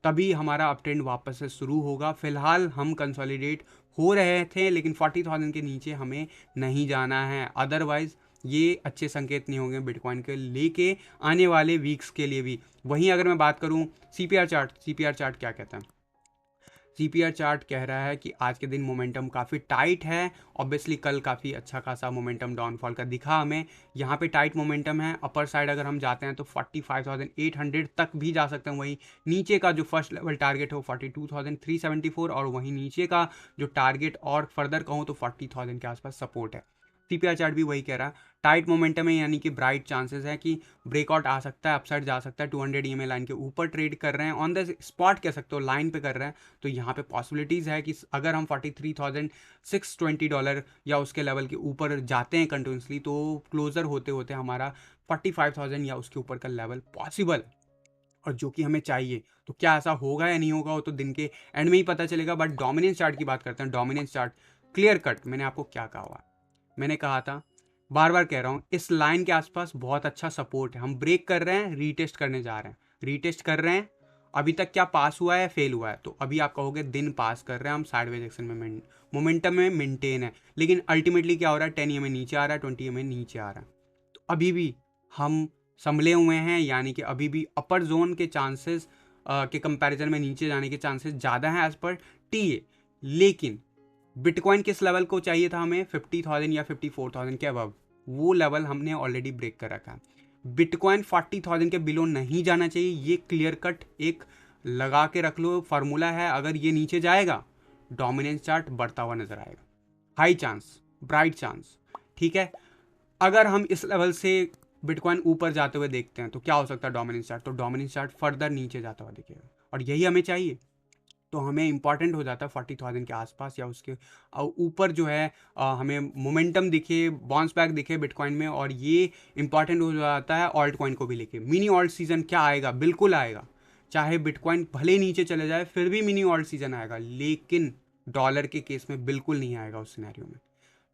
तभी हमारा अप ट्रेंड वापस से शुरू होगा। फिलहाल हम कंसोलिडेट हो रहे थे लेकिन 40,000 के नीचे हमें नहीं जाना है, अदरवाइज ये अच्छे संकेत नहीं होंगे बिटकॉइन के लेके आने वाले वीक्स के लिए भी। वहीं अगर मैं बात करूं CPR चार्ट क्या कहता है? CPR चार्ट कह रहा है कि आज के दिन मोमेंटम काफ़ी टाइट है। ऑब्वियसली कल काफ़ी अच्छा खासा मोमेंटम डाउनफॉल का दिखा हमें। यहाँ पे टाइट मोमेंटम है। अपर साइड अगर हम जाते हैं तो 45,800 तक भी जा सकते हैं। वहीं नीचे का जो फर्स्ट लेवल टारगेट हो 42,374 और वहीं नीचे का जो टारगेट और फर्दर कहूँ तो 40,000 के आसपास सपोर्ट है। CPR चार्ट भी वही कह रहा है, टाइट मोमेंटम है यानी कि ब्राइट चांसेस है कि ब्रेकआउट आ सकता है, अपसाइड जा सकता है। 200 EMA लाइन के ऊपर ट्रेड कर रहे हैं, ऑन द स्पॉट कह सकते हो, लाइन पे कर रहे हैं। तो यहाँ पे पॉसिबिलिटीज़ है कि अगर हम $43,620 या उसके लेवल के ऊपर जाते हैं कंटिन्यूसली, तो क्लोजर होते होते हमारा 45,000 या उसके ऊपर का लेवल पॉसिबल, और जो कि हमें चाहिए। तो क्या ऐसा होगा या नहीं होगा वो तो दिन के एंड में ही पता चलेगा। बट डोमिनेंस चार्ट की बात करते हैं। डोमिनेंस चार्ट क्लियर कट मैंने आपको क्या कहा हुआ, मैंने कहा था, बार बार कह रहा हूँ, इस लाइन के आसपास बहुत अच्छा सपोर्ट है। हम ब्रेक कर रहे हैं, रीटेस्ट करने जा रहे हैं, रीटेस्ट कर रहे हैं। अभी तक क्या पास हुआ है, फेल हुआ है? तो अभी आप कहोगे दिन पास कर रहे हैं हम, साइडवेज एक्शन में मोमेंटम में मेंटेन है, लेकिन अल्टीमेटली क्या हो रहा है, 10 EMA नीचे आ रहा है, 20 EMA नीचे आ रहा है। तो अभी भी हम संभले हुए हैं, यानी कि अभी भी अपर जोन के चांसेस के कंपैरिजन में नीचे जाने के चांसेस ज़्यादा हैं एज पर TA। लेकिन बिटकॉइन किस लेवल को चाहिए था हमें? 50,000 या 54,000 के अबव। वो लेवल हमने ऑलरेडी ब्रेक कर रखा है। बिटकॉइन 40,000 के बिलो नहीं जाना चाहिए, ये क्लियर कट एक लगा के रख लो फार्मूला है। अगर ये नीचे जाएगा डोमिनेंस चार्ट बढ़ता हुआ नजर आएगा, हाई चांस, ब्राइट चांस, ठीक है। अगर हम इस लेवल से बिटकॉइन ऊपर जाते हुए देखते हैं तो क्या हो सकता है डोमिनेंस चार्ट? तो डोमिनेंस चार्ट फर्दर नीचे जाता हुआ दिखेगा और यही हमें चाहिए। तो हमें इंपॉर्टेंट हो जाता है 40,000 के आसपास या उसके ऊपर जो है हमें मोमेंटम दिखे, बाउंस बैक दिखे बिटकॉइन में। और ये इंपॉर्टेंट हो जाता है ऑल्ट कॉइन को भी लेके। मिनी ऑल्ट सीजन क्या आएगा? बिल्कुल आएगा। चाहे बिटकॉइन भले नीचे चले जाए फिर भी मिनी ऑल्ट सीजन आएगा, लेकिन डॉलर के केस में बिल्कुल नहीं आएगा। उस सिनेरियो में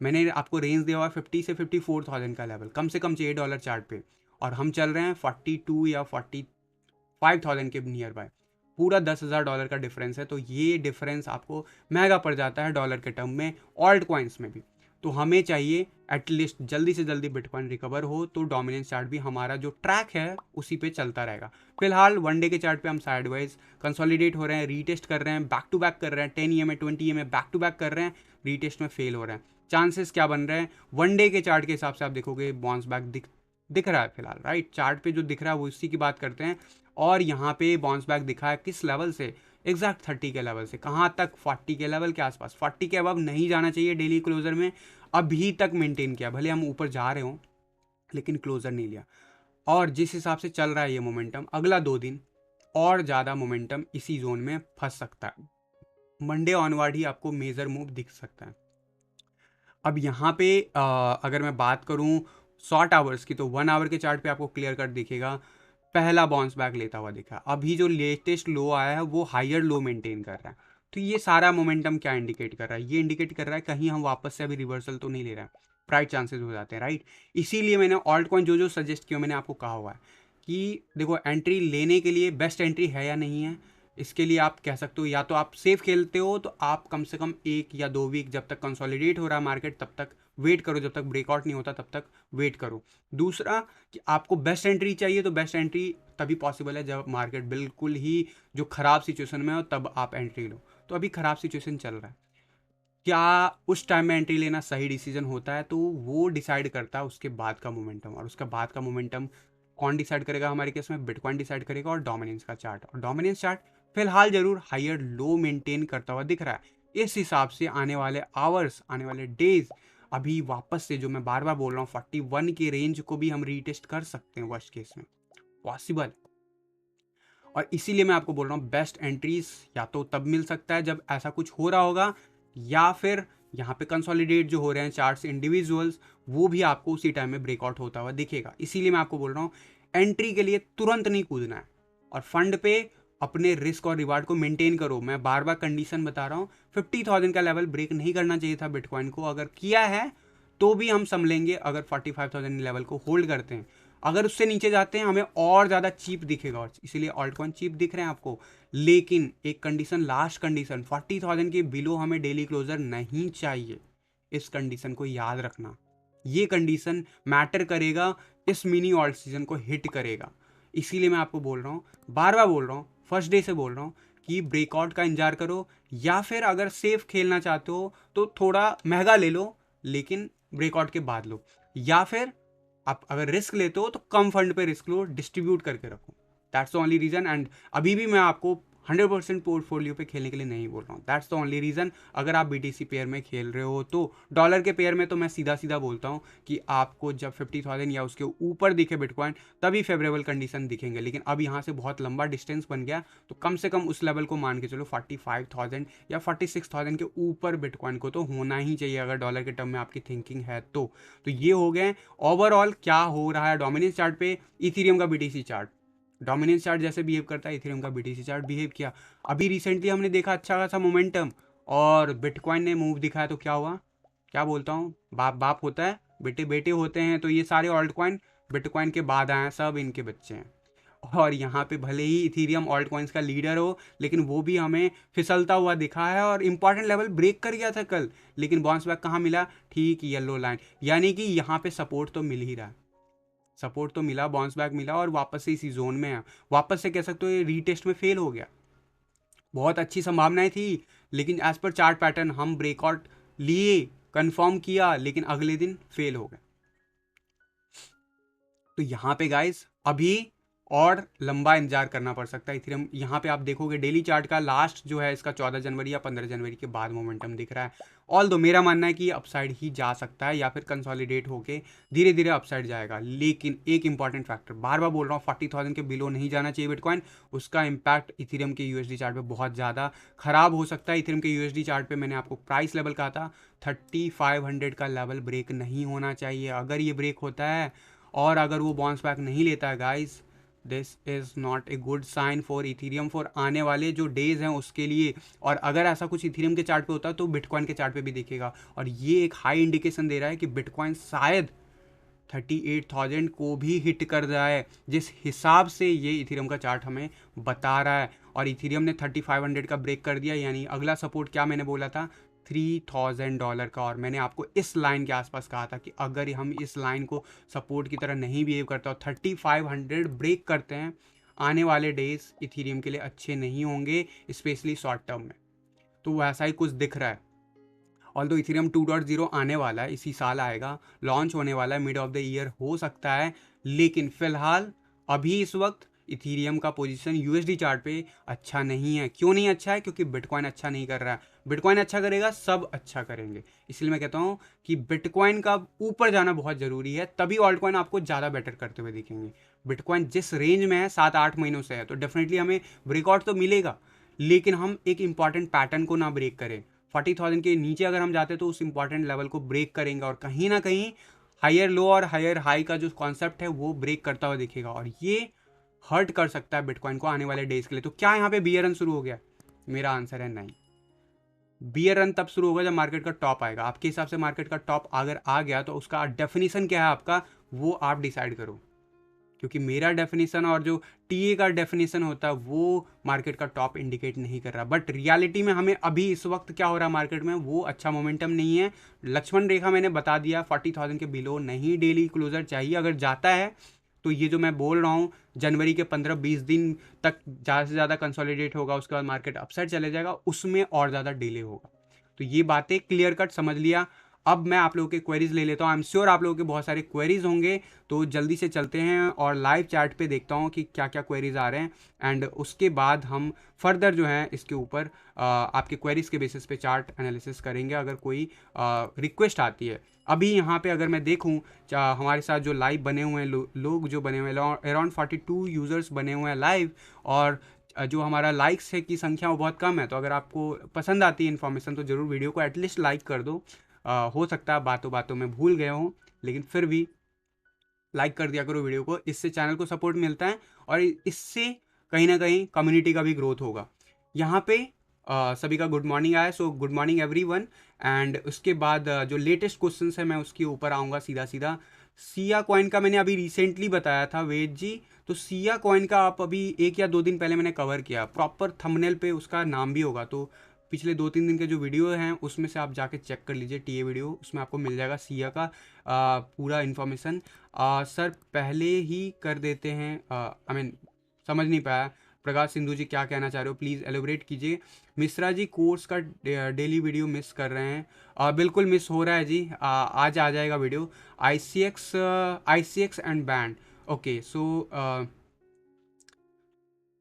मैंने आपको रेंज दिया हुआ 50 से 54,000 का लेवल कम से कम चाहिए डॉलर चार्ट पे, और हम चल रहे हैं 42 या 45,000 के नियर बाय। पूरा $10,000 का डिफरेंस है। तो ये डिफरेंस आपको महंगा पड़ जाता है डॉलर के टर्म में, ऑल्ट कॉइन्स में भी। तो हमें चाहिए एटलीस्ट जल्दी से जल्दी बिटकॉइन रिकवर हो, तो डोमिनेंस चार्ट भी हमारा जो ट्रैक है उसी पे चलता रहेगा। फिलहाल वनडे के चार्ट पे हम साइडवाइज कंसोलिडेट हो रहे हैं, रीटेस्ट कर रहे हैं, बैक टू बैक कर रहे हैं, 10 EMA 20 EMA back to back कर रहे हैं, रीटेस्ट में फेल हो रहे हैं। चांसेस क्या बन रहे हैं वनडे के चार्ट के हिसाब से, आप देखोगे बाउंस बैक दिख रहा है फिलहाल, राइट। चार्ट पे जो दिख रहा है वो इसी की बात करते हैं, और यहाँ पे बाउंस बैक दिखा है किस लेवल से, एग्जैक्ट 30 के लेवल से। कहाँ तक, 40 के लेवल के आसपास, 40 के अबव नहीं जाना चाहिए डेली क्लोजर में, अभी तक मेंटेन किया, भले हम ऊपर जा रहे हों लेकिन क्लोजर नहीं लिया। और जिस हिसाब से चल रहा है ये मोमेंटम, अगला 2 दिन और ज़्यादा मोमेंटम इसी जोन में फंस सकता है। मंडे ऑनवर्ड ही आपको मेजर मूव दिख सकता है। अब यहाँ पे अगर मैं बात करूँ शॉर्ट आवर्स की, तो 1 आवर के चार्ट पे आपको क्लियर कट दिखेगा, पहला बाउंस बैक लेता हुआ दिखा। अभी जो लेटेस्ट लो आया है वो हायर लो मेंटेन कर रहा है। तो ये सारा मोमेंटम क्या इंडिकेट कर रहा है, ये इंडिकेट कर रहा है कहीं हम वापस से अभी रिवर्सल तो नहीं ले रहे हैं, प्राइस चांसेस हो जाते हैं, राइट। इसीलिए मैंने ऑल्ट कॉइन जो सजेस्ट किया, मैंने आपको कहा हुआ है कि देखो एंट्री लेने के लिए बेस्ट एंट्री है या नहीं है, इसके लिए आप कह सकते हो या तो आप सेफ खेलते हो तो आप कम से कम 1 या 2 वीक जब तक कंसोलिडेट हो रहा है मार्केट तब तक वेट करो, जब तक ब्रेकआउट नहीं होता तब तक वेट करो। दूसरा कि आपको बेस्ट एंट्री चाहिए, तो बेस्ट एंट्री तभी पॉसिबल है जब मार्केट बिल्कुल ही जो खराब सिचुएशन में हो तब आप एंट्री लो। तो अभी खराब सिचुएशन चल रहा है, क्या उस टाइम में एंट्री लेना सही डिसीजन होता है, तो वो डिसाइड करता है उसके बाद का मोमेंटम। और उसके बाद का मोमेंटम कौन डिसाइड करेगा, हमारे केस में बिटकॉइन डिसाइड करेगा और डोमिनेंस का चार्ट। और डोमिनेंस चार्ट फिलहाल जरूर हायर लो मेंटेन करता हुआ दिख रहा है। इस हिसाब से आने वाले आवर्स, आने वाले डेज, अभी वापस से जो मैं बार बार बोल रहा हूँ 41 के रेंज को भी हम रीटेस्ट कर सकते हैं वर्स्ट केस में, पॉसिबल। और इसीलिए मैं आपको बोल रहा हूँ बेस्ट एंट्रीज या तो तब मिल सकता है जब ऐसा कुछ हो रहा होगा, या फिर यहाँ पे कंसोलिडेट जो हो रहे हैं चार्ट्स इंडिविजुअल्स, वो भी आपको उसी टाइम में ब्रेकआउट होता हुआ दिखेगा। इसीलिए मैं आपको बोल रहा हूँ एंट्री के लिए तुरंत नहीं कूदना है, और फंड पे अपने रिस्क और रिवार्ड को मेंटेन करो। मैं बार बार कंडीशन बता रहा हूँ, 50,000 का लेवल ब्रेक नहीं करना चाहिए था बिटकॉइन को, अगर किया है तो भी हम संभलेंगे अगर 45,000 लेवल को होल्ड करते हैं। अगर उससे नीचे जाते हैं हमें और ज़्यादा चीप दिखेगा, और इसीलिए ऑल्ट कॉइन चीप दिख रहे हैं आपको। लेकिन एक कंडीशन, लास्ट कंडीशन, 40,000 के बिलो हमें डेली क्लोजर नहीं चाहिए। इस कंडीशन को याद रखना, ये कंडीशन मैटर करेगा, इस मिनी ऑल्ट सीजन को हिट करेगा। इसीलिए मैं आपको बोल रहा हूँ, बार बार बोल रहा हूँ, फर्स्ट डे से बोल रहा हूँ कि ब्रेकआउट का इंतजार करो, या फिर अगर सेफ खेलना चाहते हो तो थोड़ा महंगा ले लो लेकिन ब्रेकआउट के बाद लो, या फिर आप अगर रिस्क लेते हो तो कम फंड पे रिस्क लो, डिस्ट्रीब्यूट करके रखो। That's the only reason. And अभी भी मैं आपको 100% पोर्टफोलियो पे खेलने के लिए नहीं बोल रहा हूँ, दैट्स द ओनली रीज़न। अगर आप BTC पेयर में खेल रहे हो तो, डॉलर के पेयर में तो मैं सीधा सीधा बोलता हूँ कि आपको जब 50,000 या उसके ऊपर दिखे बिटकॉइन तभी फेवरेबल कंडीशन दिखेंगे। लेकिन अब यहाँ से बहुत लंबा डिस्टेंस बन गया, तो कम से कम उस लेवल को मान के चलो 45,000 या 46,000 के ऊपर बिटकॉइन को तो होना ही चाहिए, अगर डॉलर के टर्म में आपकी थिंकिंग है तो। ये हो गए ओवरऑल क्या हो रहा है डोमिनेंस चार्ट पे। इथेरियम का BTC चार्ट, डोमिनेंस चार्ट जैसे बिहेव करता है इथेरियम का BTC चार्ट बिहेव किया। अभी रिसेंटली हमने देखा अच्छा खासा मोमेंटम, और बिटकॉइन ने मूव दिखाया तो क्या हुआ, क्या बोलता हूँ, बाप बाप होता है, बेटे बेटे होते हैं। तो ये सारे ऑल्ट कॉइन बिटकॉइन के बाद आए हैं, सब इनके बच्चे हैं। और यहाँ पे भले ही इथेरियम ऑल्ट कॉइन्स का लीडर हो, लेकिन वो भी हमें फिसलता हुआ दिखा है, और इंपॉर्टेंट लेवल ब्रेक कर गया था कल, लेकिन बाउंस बैक कहाँ मिला, ठीक येलो लाइन। यानी कि यहाँ पे सपोर्ट तो मिल ही रहा है, सपोर्ट तो मिला, बाउंस बैक मिला, और वापस से इसी जोन में है। वापस से कह सकते हो ये रीटेस्ट में फेल हो गया, बहुत अच्छी संभावनाएं थी, लेकिन एज पर चार्ट पैटर्न हम ब्रेकआउट लिए, कंफर्म किया, लेकिन अगले दिन फेल हो गए। तो यहाँ पे गाइस अभी और लंबा इंतजार करना पड़ सकता है इथेरियम। यहाँ पे आप देखोगे डेली चार्ट का लास्ट जो है इसका 14 जनवरी या 15 जनवरी के बाद मोमेंटम दिख रहा है। ऑल दो मेरा मानना है कि अपसाइड ही जा सकता है, या फिर कंसोलिडेट होके धीरे धीरे अपसाइड जाएगा। लेकिन एक इंपॉर्टेंट फैक्टर, बार बार बोल रहा हूँ, 40,000 के बिलो नहीं जाना चाहिए बिटकॉइन। उसका इम्पैक्ट इथेरियम के USD चार्ट पे बहुत ज़्यादा खराब हो सकता है। इथेरियम के USD चार्ट पे मैंने आपको प्राइस लेवल कहा था, 3500 का लेवल ब्रेक नहीं होना चाहिए। अगर ये ब्रेक होता है और अगर वो बाउंस बैक नहीं लेता है guys, this is not a good sign for Ethereum, for आने वाले जो डेज हैं उसके लिए। और अगर ऐसा कुछ इथेरियम के चार्ट पे होता है तो बिटकॉइन के चार्ट पे भी दिखेगा, और ये एक हाई इंडिकेशन दे रहा है कि बिटकॉइन शायद 38,000 को भी हिट कर जाए, जिस हिसाब से ये इथेरियम का चार्ट हमें बता रहा है। और इथेरियम ने 3500 का ब्रेक कर दिया, यानी अगला सपोर्ट क्या मैंने बोला था, $3,000 का, और मैंने आपको इस लाइन के आसपास कहा था कि अगर हम इस लाइन को सपोर्ट की तरह नहीं बिहेव करता और 3500 ब्रेक करते हैं, आने वाले डेज इथीरियम के लिए अच्छे नहीं होंगे, स्पेशली शॉर्ट टर्म में। तो वैसा ही कुछ दिख रहा है। ऑल्दो इथेरियम 2.0 आने वाला है, इसी साल आएगा, लॉन्च होने वाला है, मिड ऑफ द ईयर हो सकता है, लेकिन फिलहाल अभी इस वक्त इथीरियम का पोजीशन यूएसडी चार्ट पे अच्छा नहीं है। क्यों नहीं अच्छा है? क्योंकि बिटकॉइन अच्छा नहीं कर रहा है। बिटकॉइन अच्छा करेगा, सब अच्छा करेंगे। इसलिए मैं कहता हूँ कि बिटकॉइन का ऊपर जाना बहुत ज़रूरी है, तभी ऑल्ट कॉइन आपको ज़्यादा बेटर करते हुए दिखेंगे। बिटकॉइन जिस रेंज में है 7-8 महीनों से है, तो डेफिनेटली हमें ब्रेकआउट तो मिलेगा, लेकिन हम एक इंपॉर्टेंट पैटर्न को ना ब्रेक करें। 40,000 के नीचे अगर हम जाते तो उस इंपॉर्टेंट लेवल को ब्रेक करेंगे, और कहीं ना कहीं हायर लो और हायर हाई का जो कॉन्सेप्ट है वो ब्रेक करता हुआ दिखेगा, और ये हर्ट कर सकता है बिटकॉइन को आने वाले डेज के लिए। तो क्या यहाँ पे बियर रन शुरू हो गया? मेरा आंसर है नहीं। बियर रन तब शुरू होगा जब मार्केट का टॉप आएगा। आपके हिसाब से मार्केट का टॉप अगर आ गया तो उसका डेफिनेशन क्या है आपका, वो आप डिसाइड करो, क्योंकि मेरा डेफिनेशन और जो टीए का डेफिनेशन होता है वो मार्केट का टॉप इंडिकेट नहीं कर रहा। बट रियलिटी में हमें अभी इस वक्त क्या हो रहा है मार्केट में, वो अच्छा मोमेंटम नहीं है। लक्ष्मण रेखा मैंने बता दिया, 40,000 के बिलो नहीं डेली क्लोजर चाहिए। अगर जाता है तो ये जो मैं बोल रहा हूँ, जनवरी के 15-20 दिन तक ज़्यादा से ज़्यादा कंसोलिडेट होगा, उसके बाद मार्केट अपसाइड चले जाएगा, उसमें और ज़्यादा डिले होगा। तो ये बातें क्लियर कट समझ लिया। अब मैं आप लोगों के क्वेरीज ले लेता हूँ। आई एम श्योर आप लोगों के बहुत सारे क्वेरीज होंगे, तो जल्दी से चलते हैं और लाइव चैट पे देखता हूँ कि क्या क्या क्वेरीज आ रहे हैं, एंड उसके बाद हम फर्दर जो है इसके ऊपर आपके क्वेरीज के बेसिस पे चार्ट एनालिसिस करेंगे, अगर कोई रिक्वेस्ट आती है। अभी यहाँ पे अगर मैं देखूँ, हमारे साथ जो लाइव बने हुए हैं लोग जो बने हुए हैं, अराउंड 42 यूज़र्स बने हुए हैं लाइव, और जो हमारा लाइक्स है की संख्या वो बहुत कम है। तो अगर आपको पसंद आती है इन्फॉर्मेशन तो ज़रूर वीडियो को एटलीस्ट लाइक कर दो। हो सकता है बातों बातों में भूल गए हों, लेकिन फिर भी लाइक कर दिया करो वीडियो को, इससे चैनल को सपोर्ट मिलता है और इससे कहीं ना कहीं कम्युनिटी का भी ग्रोथ होगा। यहाँ पे सभी का गुड मॉर्निंग आया, so good morning everyone. And उसके बाद जो लेटेस्ट क्वेश्चन है मैं उसके ऊपर आऊँगा सीधा सीधा। सिया कॉइन का मैंने अभी रिसेंटली बताया था वेद जी, तो सिया कॉइन का आप अभी 1 या 2 दिन पहले मैंने कवर किया, प्रॉपर थंबनेल पे उसका नाम भी होगा, तो पिछले 2-3 दिन के जो वीडियो हैं उसमें से आप जाके चेक कर लीजिए, टीए वीडियो, उसमें आपको मिल जाएगा सिया का पूरा इन्फॉर्मेशन। सर पहले ही कर देते हैं, आई मीन समझ नहीं पाया। प्रकाश सिंधु जी क्या कहना चाह रहे हो, प्लीज़ एलोबरेट कीजिए। मिश्रा जी कोर्स का डेली वीडियो मिस कर रहे हैं, बिल्कुल मिस हो रहा है जी, आज आ जाएगा video. ICX and band, okay so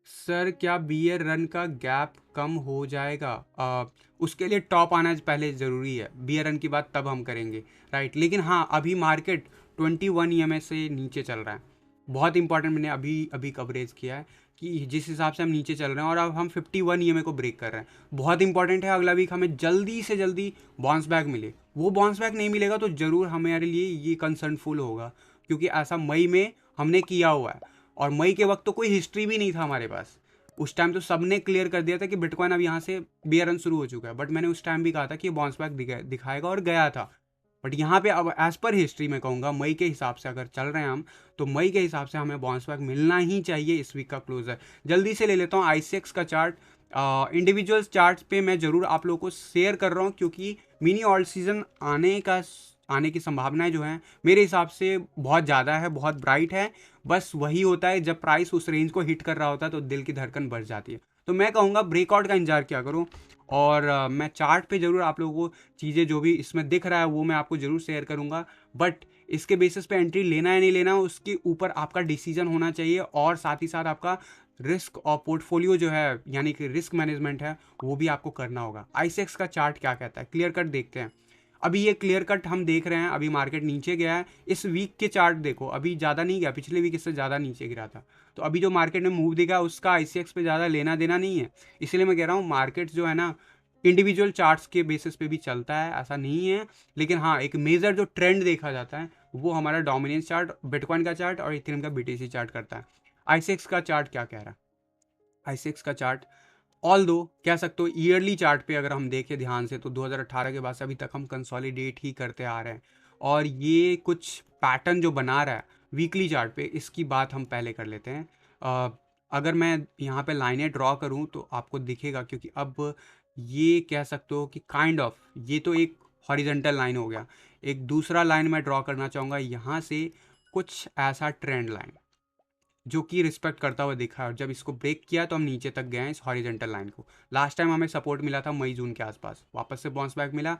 sir क्या बियर रन का गैप कम हो जाएगा? उसके लिए टॉप आना पहले ज़रूरी है, बियर रन की बात तब हम करेंगे, राइट। लेकिन हाँ, अभी मार्केट 21 EMA से नीचे चल रहा है। बहुत इंपॉर्टेंट, मैंने अभी अभी कवरेज किया है कि जिस हिसाब से हम नीचे चल रहे हैं और अब हम 51 EMA को ब्रेक कर रहे हैं, बहुत इंपॉर्टेंट है अगला वीक हमें जल्दी से जल्दी बाउंस बैक मिले। वो बाउंस बैक नहीं मिलेगा तो ज़रूर हमारे लिए ये कंसर्नफुल होगा, क्योंकि ऐसा मई में हमने किया हुआ है, और मई के वक्त तो कोई हिस्ट्री भी नहीं था हमारे पास। उस टाइम तो सबने क्लियर कर दिया था कि बिटकॉइन अब यहाँ से बियर रन शुरू हो चुका है, बट मैंने उस टाइम भी कहा था कि बाउंस बैक दिखाएगा, और गया था। बट यहाँ पे अब एज पर हिस्ट्री में कहूँगा, मई के हिसाब से अगर चल रहे हैं हम, तो मई के हिसाब से हमें बाउंस बैक मिलना ही चाहिए इस वीक का क्लोजर। जल्दी से ले लेता हूँ ICX का चार्ट। इंडिविजुअल चार्ट पे मैं ज़रूर आप लोगों को शेयर कर रहा हूँ, क्योंकि मिनी ऑल्ट सीजन आने की संभावनाएं जो हैं मेरे हिसाब से बहुत ज़्यादा है, बहुत ब्राइट है। बस वही होता है, जब प्राइस उस रेंज को हिट कर रहा होता है तो दिल की धड़कन बढ़ जाती है। तो मैं कहूँगा ब्रेकआउट का इंतजार क्या करो, और मैं चार्ट पे ज़रूर आप लोगों को चीज़ें जो भी इसमें दिख रहा है वो मैं आपको ज़रूर शेयर करूँगा। बट इसके बेसिस पे एंट्री लेना है नहीं लेना, उसके ऊपर आपका डिसीजन होना चाहिए, और साथ ही साथ आपका रिस्क और पोर्टफोलियो जो है, यानी कि रिस्क मैनेजमेंट है, वो भी आपको करना होगा। ICX का चार्ट क्या कहता है, क्लियर कट देखते हैं। अभी ये क्लियर कट हम देख रहे हैं, अभी मार्केट नीचे गया है। इस वीक के चार्ट देखो, अभी ज़्यादा नहीं गया, पिछले वीक इससे ज़्यादा नीचे गिरा था। तो अभी जो मार्केट में मूव दिखा उसका ICX पे ज़्यादा लेना देना नहीं है। इसलिए मैं कह रहा हूँ मार्केट जो है ना, इंडिविजुअल चार्ट्स के बेसिस पे भी चलता है, ऐसा नहीं है। लेकिन हाँ, एक मेजर जो ट्रेंड देखा जाता है वो हमारा डोमिनेंस चार्ट, बिटकॉइन का चार्ट और इथेरियम का BTC चार्ट करता है। ICX का चार्ट क्या कह रहा है? ICX का चार्ट ऑल दो कह सकते हो ईयरली चार्ट पे अगर हम देखें ध्यान से, तो 2018 के बाद से अभी तक हम कंसोलिडेट ही करते आ रहे हैं, और ये कुछ पैटर्न जो बना रहा है वीकली चार्ट पे, इसकी बात हम पहले कर लेते हैं। अगर मैं यहाँ पे लाइनें ड्रॉ करूँ तो आपको दिखेगा, क्योंकि अब ये कह सकते हो कि काइंड ऑफ, ये तो एक हॉरिजेंटल लाइन हो गया। एक दूसरा लाइन मैं ड्रॉ करना चाहूँगा यहाँ से, कुछ ऐसा ट्रेंड लाइन जो कि रिस्पेक्ट करता हुआ दिखा है, और जब इसको ब्रेक किया तो हम नीचे तक गए हैं इस हॉरिजेंटल लाइन को। लास्ट टाइम हमें सपोर्ट मिला था मई जून के आसपास, वापस से बाउंस बैक मिला,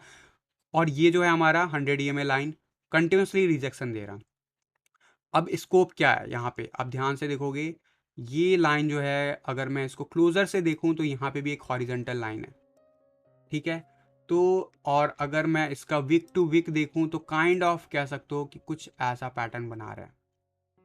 और ये जो है हमारा 100 EMA लाइन कंटिन्यूसली रिजेक्शन दे रहा। अब स्कोप क्या है यहाँ पे, आप ध्यान से देखोगे, ये लाइन जो है अगर मैं इसको क्लोजर से देखूं तो यहाँ पे भी एक हॉरिजेंटल लाइन है, ठीक है। तो और अगर मैं इसका वीक टू वीक देखूं तो काइंड ऑफ कह सकते हो कि कुछ ऐसा पैटर्न बना रहा है,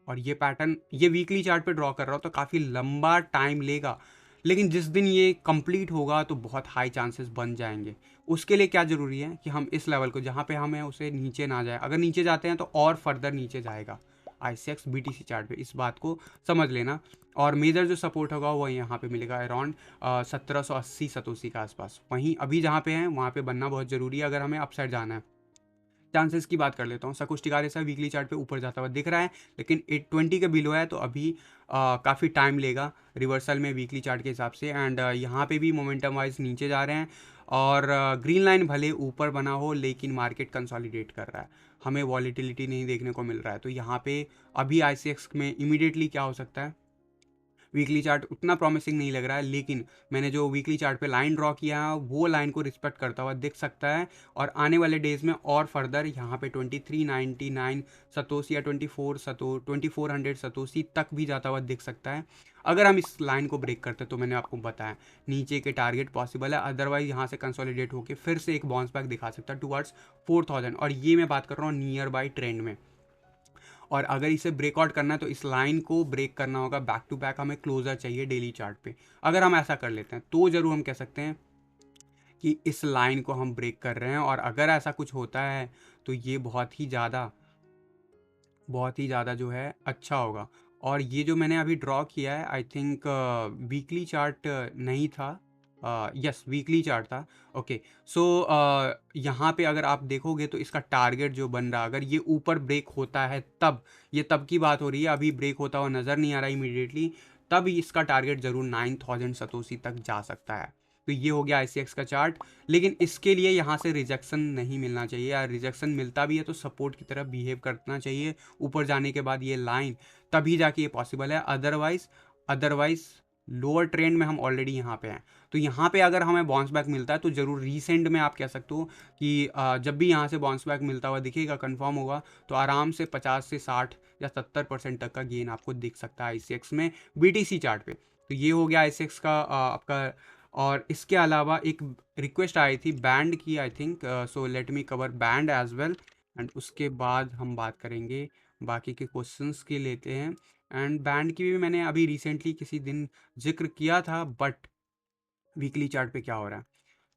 और ये पैटर्न ये वीकली चार्ट पे ड्रॉ कर रहा हूँ तो काफ़ी लंबा टाइम लेगा, लेकिन जिस दिन ये कंप्लीट होगा तो बहुत हाई चांसेस बन जाएंगे। उसके लिए क्या ज़रूरी है कि हम इस लेवल को जहाँ पे हम हैं उसे नीचे ना जाए, अगर नीचे जाते हैं तो और फर्दर नीचे जाएगा ICX BTC चार्ट पे, इस बात को समझ लेना। और मेजर जो सपोर्ट होगा वो यहाँ पे मिलेगा अराउंड 1780 सतोसी के आसपास। वहीं अभी जहाँ पे हैं वहाँ पे बनना बहुत ज़रूरी है अगर हमें अपसाइड जाना है। चांसेस की बात कर लेता हूँ, सकुष्टिकार ऐसा वीकली चार्ट पे ऊपर जाता हुआ दिख रहा है, लेकिन 820 के बिलो है, तो अभी काफ़ी टाइम लेगा रिवर्सल में वीकली चार्ट के हिसाब से। एंड यहाँ पे भी मोमेंटम वाइज नीचे जा रहे हैं, और ग्रीन लाइन भले ऊपर बना हो लेकिन मार्केट कंसोलिडेट कर रहा है, हमें वॉलीटिलिटी नहीं देखने को मिल रहा है। तो यहाँ पे अभी ICX में इमीडिएटली क्या हो सकता है, वीकली चार्ट उतना प्रॉमिसिंग नहीं लग रहा है, लेकिन मैंने जो वीकली चार्ट पे लाइन ड्रॉ किया है वो लाइन को रिस्पेक्ट करता हुआ दिख सकता है, और आने वाले डेज में और फर्दर यहाँ पे 2399 सतोसी या 2400 सतोसी तक भी जाता हुआ दिख सकता है। अगर हम इस लाइन को ब्रेक करते हैं तो मैंने आपको बताया नीचे के टारगेट पॉसिबल है, अदरवाइज यहाँ से कंसोलिडेट होकर फिर से एक बाउंस बैक दिखा सकता है टुवर्ड्स 4000, और ये मैं बात कर रहा हूँ नियर बाई ट्रेंड में। और अगर इसे ब्रेकआउट करना है तो इस लाइन को ब्रेक करना होगा, बैक टू बैक हमें क्लोजर चाहिए डेली चार्ट पे। अगर हम ऐसा कर लेते हैं तो ज़रूर हम कह सकते हैं कि इस लाइन को हम ब्रेक कर रहे हैं, और अगर ऐसा कुछ होता है तो ये बहुत ही ज़्यादा जो है अच्छा होगा। और ये जो मैंने अभी ड्रॉ किया है आई थिंक वीकली चार्ट नहीं था, यस वीकली चार्ट था। ओके, सो यहाँ पे अगर आप देखोगे तो इसका टारगेट जो बन रहा, अगर ये ऊपर ब्रेक होता है तब, ये तब की बात हो रही है, अभी ब्रेक होता हुआ नज़र नहीं आ रहा इमीडिएटली, तब इसका टारगेट ज़रूर 9000 सतोसी तक जा सकता है। तो ये हो गया ICX का चार्ट, लेकिन इसके लिए यहाँ से रिजेक्शन नहीं मिलना चाहिए, या रिजेक्शन मिलता भी है तो सपोर्ट की तरह बिहेव करना चाहिए ऊपर जाने के बाद ये लाइन, तभी जाके ये पॉसिबल है। अदरवाइज लोअर ट्रेंड में हम ऑलरेडी यहाँ पे हैं। तो यहाँ पे अगर हमें बाउंस बैक मिलता है तो ज़रूर रीसेंट में आप कह सकते हो कि जब भी यहाँ से बाउंस बैक मिलता हुआ दिखेगा, कंफर्म होगा, तो आराम से 50 से 60 या 70% तक का गेन आपको दिख सकता है ICX में BTC चार्ट पे। तो ये हो गया ICX का आपका। और इसके अलावा एक रिक्वेस्ट आई थी बैंड की, I think, so let me cover band as well, and उसके बाद हम बात करेंगे बाकी के क्वेश्चंस के लेते हैं। एंड बैंड की भी मैंने अभी रिसेंटली किसी दिन जिक्र किया था, बट वीकली चार्ट पे क्या हो रहा है,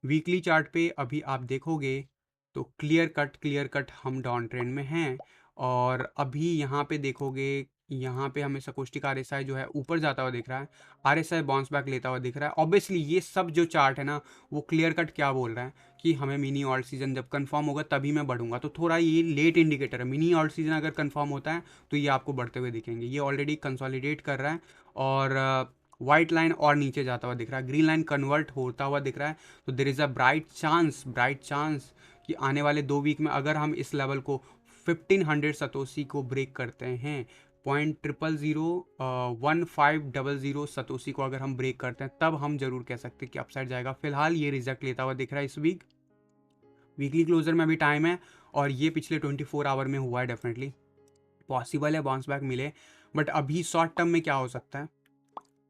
वीकली चार्ट पे अभी आप देखोगे तो क्लियर कट हम डाउन ट्रेंड में हैं। और अभी यहाँ पे देखोगे, यहाँ पे हमें सकोस्टिक RSI जो है ऊपर जाता हुआ दिख रहा है, RSI बाउंस बैक लेता हुआ दिख रहा है। ऑब्वियसली ये सब जो चार्ट है ना, वो क्लियर कट क्या बोल रहा है कि हमें मिनी ऑल्ट सीजन जब कंफर्म होगा तभी मैं बढ़ूंगा। तो थोड़ा ये लेट इंडिकेटर है, मिनी ऑल्ट सीजन अगर कंफर्म होता है तो ये आपको बढ़ते हुए दिखेंगे। ये ऑलरेडी कंसोलिडेट कर रहा है, और वाइट लाइन और नीचे जाता हुआ दिख रहा है, ग्रीन लाइन कन्वर्ट होता हुआ दिख रहा है। तो there is a bright chance कि आने वाले 2 वीक में अगर हम इस लेवल को 1500 सतोसी को ब्रेक करते हैं, 0.0001500 सतोसी को अगर हम ब्रेक करते हैं, तब हम जरूर कह सकते हैं कि अपसाइड जाएगा। फिलहाल ये रिजेक्ट लेता हुआ दिख रहा है इस वीकली क्लोजर में अभी टाइम है, और ये पिछले 24 आवर में हुआ है। डेफिनेटली पॉसिबल है बाउंस बैक मिले, बट अभी शॉर्ट टर्म में क्या हो सकता है,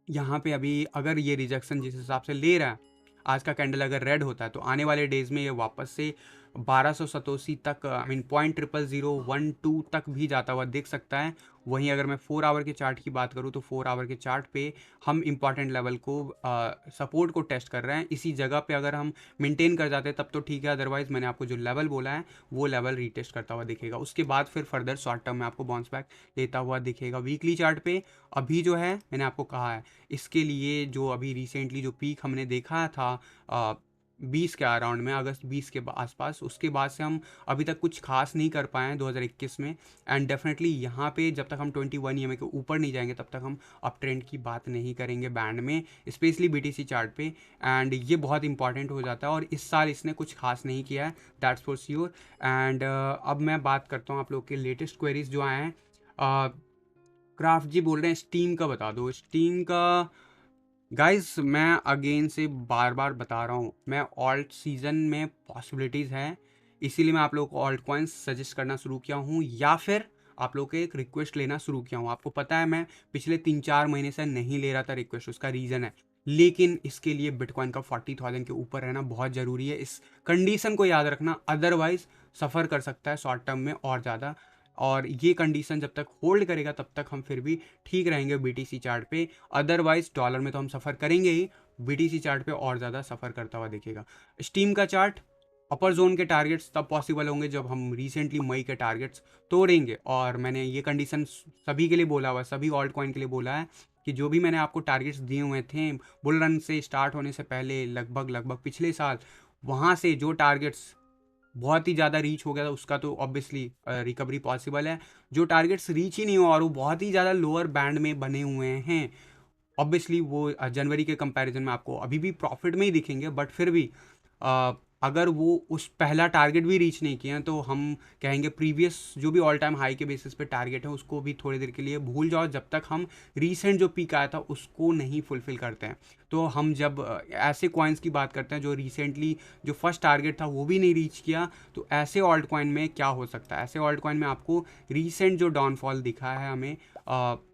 यहाँ पे अभी अगर ये रिजेक्शन जिस हिसाब से ले रहा है, आज का कैंडल अगर रेड होता है तो आने वाले डेज में ये वापस से 1200 सतोसी तक, आई मीन 0.00012 तक भी जाता हुआ दिख सकता है। वहीं अगर मैं 4 आवर के चार्ट की बात करूँ तो 4 आवर के चार्ट पे हम इंपॉर्टेंट लेवल को सपोर्ट को टेस्ट कर रहे हैं। इसी जगह पे अगर हम मेंटेन कर जाते हैं तब तो ठीक है, अदरवाइज मैंने आपको जो लेवल बोला है वो लेवल रीटेस्ट करता हुआ दिखेगा। उसके बाद फिर फर्दर शॉर्ट टर्म में आपको बाउंस बैक लेता हुआ दिखेगा। वीकली चार्ट पे अभी जो है, मैंने आपको कहा है, इसके लिए जो अभी रिसेंटली जो पीक हमने देखा था 20 के अराउंड में, अगस्त 20 के आसपास। उसके बाद से हम अभी तक कुछ खास नहीं कर पाए हैं 2021 में। एंड डेफिनेटली यहाँ पे जब तक हम 21 ईएमए के ऊपर नहीं जाएंगे तब तक हम अप ट्रेंड की बात नहीं करेंगे बैंड में, स्पेशली बीटीसी चार्ट पे। एंड ये बहुत इंपॉर्टेंट हो जाता है, और इस साल इसने कुछ खास नहीं किया है, दैट्स फॉर श्योर। एंड अब मैं बात करता हूँ आप लोग के लेटेस्ट क्वेरीज जो आए हैं। क्राफ्ट जी बोल रहे हैं स्टीम का बता दो। स्टीम का गाइस मैं अगेन से बार बार बता रहा हूँ, मैं ऑल्ट सीजन में पॉसिबिलिटीज़ हैं, इसीलिए मैं आप लोगों को ऑल्ट कॉइन्स सजेस्ट करना शुरू किया हूँ, या फिर आप लोग के एक रिक्वेस्ट लेना शुरू किया हूँ। आपको पता है मैं पिछले 3-4 महीने से नहीं ले रहा था रिक्वेस्ट, उसका रीज़न है, लेकिन इसके लिए बिटकॉइन का 40,000 के ऊपर रहना बहुत ज़रूरी है। इस कंडीशन को याद रखना, अदरवाइज सफ़र कर सकता है शॉर्ट टर्म में और ज़्यादा। और ये कंडीशन जब तक होल्ड करेगा तब तक हम फिर भी ठीक रहेंगे बीटीसी चार्ट पे, अदरवाइज डॉलर में तो हम सफ़र करेंगे ही, बीटीसी चार्ट पे और ज़्यादा सफ़र करता हुआ दिखेगा। स्टीम का चार्ट, अपर जोन के टारगेट्स तब पॉसिबल होंगे जब हम रिसेंटली मई के टारगेट्स तोड़ेंगे, और मैंने ये कंडीशन सभी के लिए बोला हुआ है, सभी ऑल्ट कॉइन के लिए बोला है कि जो भी मैंने आपको टारगेट्स दिए हुए थे बुल रन से स्टार्ट होने से पहले, लगभग पिछले साल, वहाँ से जो टारगेट्स बहुत ही ज़्यादा रीच हो गया था उसका तो ऑब्वियसली रिकवरी पॉसिबल है। जो टारगेट्स रीच ही नहीं हुआ और वो बहुत ही ज़्यादा लोअर बैंड में बने हुए हैं, ऑब्वियसली वो जनवरी के कंपैरिजन में आपको अभी भी प्रॉफिट में ही दिखेंगे, बट फिर भी अगर वो उस पहला टारगेट भी रीच नहीं किए हैं तो हम कहेंगे प्रीवियस जो भी ऑल टाइम हाई के बेसिस पे टारगेट है उसको भी थोड़ी देर के लिए भूल जाओ, जब तक हम रीसेंट जो पीक आया था उसको नहीं फुलफिल करते हैं। तो हम जब ऐसे कॉइन्स की बात करते हैं जो रिसेंटली जो फर्स्ट टारगेट था वो भी नहीं रीच किया, तो ऐसे ऑल्ट कॉइन में क्या हो सकता है? ऐसे ऑल्ट कॉइन में आपको रीसेंट जो डाउनफॉल दिखा है हमें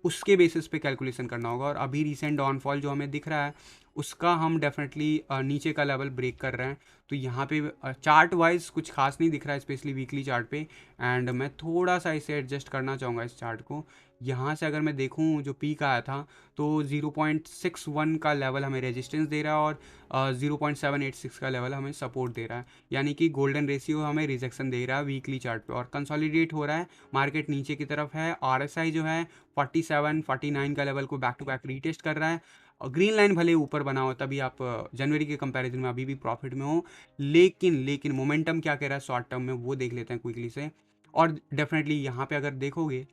उसके बेसिस पे कैलकुलेशन करना होगा, और अभी रीसेंट डाउनफॉल जो हमें दिख रहा है उसका हम डेफिनेटली नीचे का लेवल ब्रेक कर रहे हैं। तो यहाँ पे चार्ट वाइज कुछ खास नहीं दिख रहा है, स्पेशली वीकली चार्ट पे। एंड मैं थोड़ा सा इसे एडजस्ट करना चाहूँगा इस चार्ट को। यहाँ से अगर मैं देखूँ जो पीक आया था तो 0.61 का लेवल हमें रेजिस्टेंस दे रहा है, और 0.786 का लेवल हमें सपोर्ट दे रहा है, यानी कि गोल्डन रेशियो हमें रिजेक्शन दे रहा है वीकली चार्ट पे, और कंसोलिडेट हो रहा है, मार्केट नीचे की तरफ है। आरएसआई जो है 47-49 का लेवल को बैक टू बैक रीटेस्ट कर रहा है, और ग्रीन लाइन भले ऊपर बना हो तभी आप जनवरी के कंपैरिजन में अभी भी प्रॉफिट में हो, लेकिन मोमेंटम क्या कह रहा है शॉर्ट टर्म में वो देख लेते हैं क्विकली से। और डेफिनेटली यहाँ पे अगर देखोगे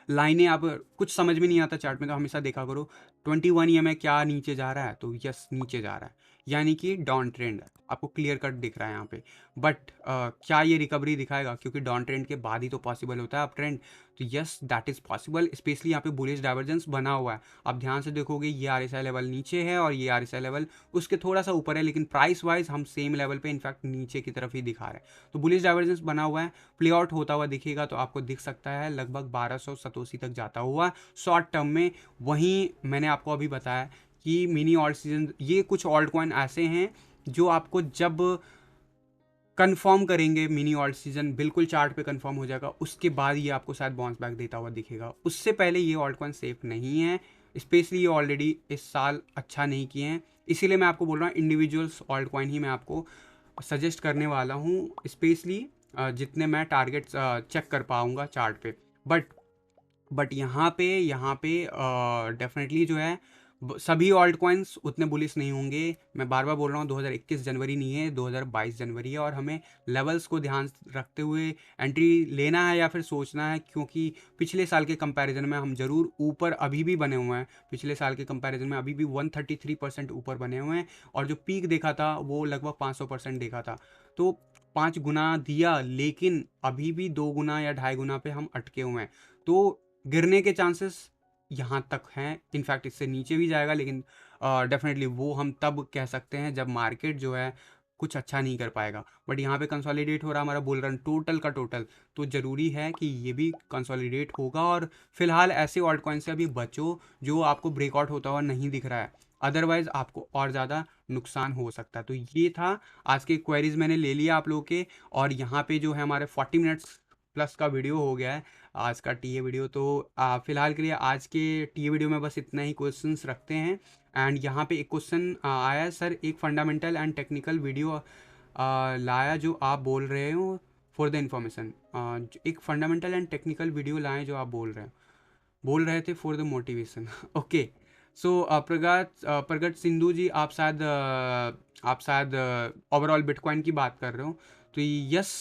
लाइनें, आप कुछ समझ में नहीं आता चार्ट में तो हमेशा देखा करो 21 ईएमए क्या नीचे जा रहा है, तो यस नीचे जा रहा है, यानी कि डाउन ट्रेंड है, आपको क्लियर कट दिख रहा है यहाँ पे। बट क्या ये रिकवरी दिखाएगा? क्योंकि डाउन ट्रेंड के बाद ही तो पॉसिबल होता है अप ट्रेंड, तो yes that is possible, specially यहाँ पे बुलिश डाइवर्जेंस बना हुआ है। आप ध्यान से देखोगे ये आरएसआई लेवल नीचे है और ये आरएसआई लेवल उसके थोड़ा सा ऊपर है, लेकिन प्राइस वाइज हम सेम लेवल पे इनफैक्ट नीचे की तरफ ही दिखा रहे हैं। तो बुलिश डाइवर्जेंस बना हुआ है, प्ले आउट होता हुआ दिखेगा तो आपको दिख सकता है लगभग 1200 सतोसी तक जाता हुआ शॉर्ट टर्म में। वहीं मैंने आपको अभी बताया कि मिनी ऑल्ट सीजन, ये कुछ ऑल्ट कॉइन ऐसे हैं जो आपको जब कंफर्म करेंगे, मिनी ऑल्ट सीजन बिल्कुल चार्ट पे कंफर्म हो जाएगा, उसके बाद ये आपको शायद बाउंस बैक देता हुआ दिखेगा। उससे पहले ये ऑल्ट कॉइन सेफ नहीं है, स्पेशली ये ऑलरेडी इस साल अच्छा नहीं किए हैं, इसीलिए मैं आपको बोल रहा हूँ इंडिविजुअल्स ऑल्ट कॉइन ही मैं आपको सजेस्ट करने वाला हूँ, स्पेशली जितने मैं टारगेट्स चेक कर पाऊँगा चार्ट पे। बट यहाँ पे डेफिनेटली जो है सभी ऑल्ट कॉइन्स उतने बुलिश नहीं होंगे। मैं बार बार बोल रहा हूँ 2021 जनवरी नहीं है, 2022 जनवरी है, और हमें लेवल्स को ध्यान रखते हुए एंट्री लेना है या फिर सोचना है, क्योंकि पिछले साल के कंपैरिजन में हम ज़रूर ऊपर अभी भी बने हुए हैं, पिछले साल के कंपैरिजन में अभी भी 133% ऊपर बने हुए हैं, और जो पीक देखा था वो लगभग 500% देखा था। तो 5 गुना दिया, लेकिन अभी भी 2 गुना या 2.5 गुना पे हम अटके हुए हैं, तो गिरने के चांसेस यहाँ तक हैं, इनफैक्ट इससे नीचे भी जाएगा, लेकिन डेफिनेटली वो हम तब कह सकते हैं जब मार्केट जो है कुछ अच्छा नहीं कर पाएगा। बट यहाँ पे कंसोलिडेट हो रहा है हमारा बुल रन टोटल का टोटल, तो ज़रूरी है कि ये भी कंसोलिडेट होगा, और फिलहाल ऐसे ऑल्ट कॉइन से अभी बचो जो आपको ब्रेकआउट होता हुआ नहीं दिख रहा है, अदरवाइज आपको और ज़्यादा नुकसान हो सकता है। तो ये था आज के क्वेरीज मैंने ले लिया आप लोगों के, और यहाँ पे जो है हमारे 40 मिनट्स प्लस का वीडियो हो गया है आज का टीए वीडियो। तो फिलहाल के लिए आज के टीए वीडियो में बस इतना ही क्वेश्चंस रखते हैं। एंड यहाँ पे एक क्वेश्चन आया है, सर एक फंडामेंटल एंड टेक्निकल वीडियो लाया जो आप बोल रहे हो फॉर द इन्फॉर्मेशन, एक फंडामेंटल एंड टेक्निकल वीडियो लाएं जो आप बोल रहे थे फॉर द मोटिवेशन। ओके, सो प्रगट सिंधु जी, आप शायद ओवरऑल बिटकॉइन की बात कर रहे हो। तो yes,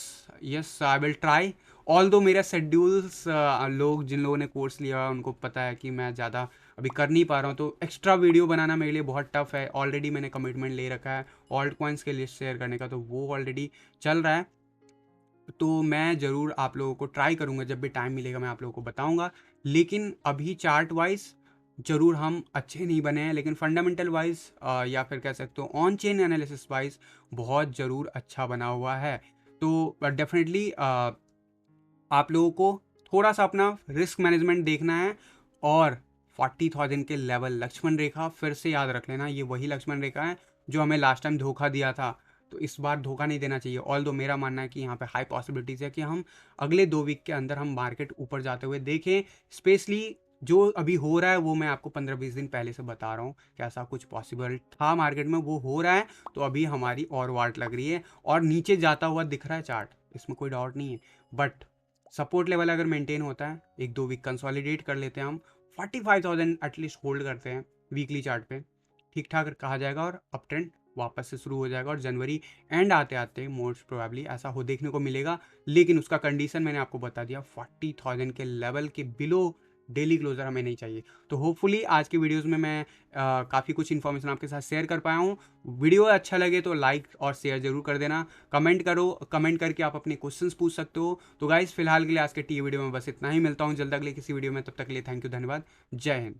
yes I will try. All दो मेरा शेड्यूल्स, लोग जिन लोगों ने कोर्स लिया है उनको पता है कि मैं ज़्यादा अभी कर नहीं पा रहा हूँ, तो एक्स्ट्रा वीडियो बनाना मेरे लिए बहुत टफ है। ऑलरेडी मैंने कमिटमेंट ले रखा है ऑल्ट कॉइन्स के लिस्ट शेयर करने का, तो वो ऑलरेडी चल रहा है। तो मैं ज़रूर आप लोगों को ट्राई करूँगा, जब भी टाइम मिलेगा मैं आप लोगों को बताऊँगा। लेकिन अभी चार्ट वाइज ज़रूर हम अच्छे नहीं बने हैं, लेकिन फंडामेंटल वाइज या फिर कह सकते हो ऑन चेन एनालिसिस वाइज बहुत ज़रूर अच्छा बना हुआ है। तो डेफिनेटली आप लोगों को थोड़ा सा अपना रिस्क मैनेजमेंट देखना है। और 40,000 के लेवल लक्ष्मण रेखा फिर से याद रख लेना, ये वही लक्ष्मण रेखा है जो हमें लास्ट टाइम धोखा दिया था। तो इस बार धोखा नहीं देना चाहिए। ऑल दो मेरा मानना है कि यहाँ पे हाई पॉसिबिलिटीज़ है कि हम अगले 2 वीक के अंदर हम मार्केट ऊपर जाते हुए देखें। स्पेशली जो अभी हो रहा है वो मैं आपको 15-20 दिन पहले से बता रहा हूँ कि ऐसा कुछ पॉसिबल था मार्केट में, वो हो रहा है। तो अभी हमारी और वाट लग रही है और नीचे जाता हुआ दिख रहा है चार्ट, इसमें कोई डाउट नहीं है। बट सपोर्ट लेवल अगर मेंटेन होता है, 1-2 वीक कंसोलिडेट कर लेते हैं हम, 45,000 एटलीस्ट होल्ड करते हैं वीकली चार्ट पे, ठीक ठाक कहा जाएगा और अप ट्रेंड वापस से शुरू हो जाएगा। और जनवरी एंड आते आते मोस्ट प्रोबेबली ऐसा हो देखने को मिलेगा। लेकिन उसका कंडीशन मैंने आपको बता दिया, 40,000 के लेवल के बिलो डेली क्लोजर हमें नहीं चाहिए। तो होपफुली आज के वीडियोस में मैं काफ़ी कुछ इन्फॉर्मेशन आपके साथ शेयर कर पाया हूँ। वीडियो अच्छा लगे तो लाइक और शेयर जरूर कर देना। कमेंट करो, कमेंट करके आप अपने क्वेश्चंस पूछ सकते हो। तो गाइस फिलहाल के लिए आज के टी वीडियो में बस इतना ही, मिलता हूँ जल्द अगले किसी वीडियो में, तब तक के लिए थैंक यू, धन्यवाद, जय हिंद।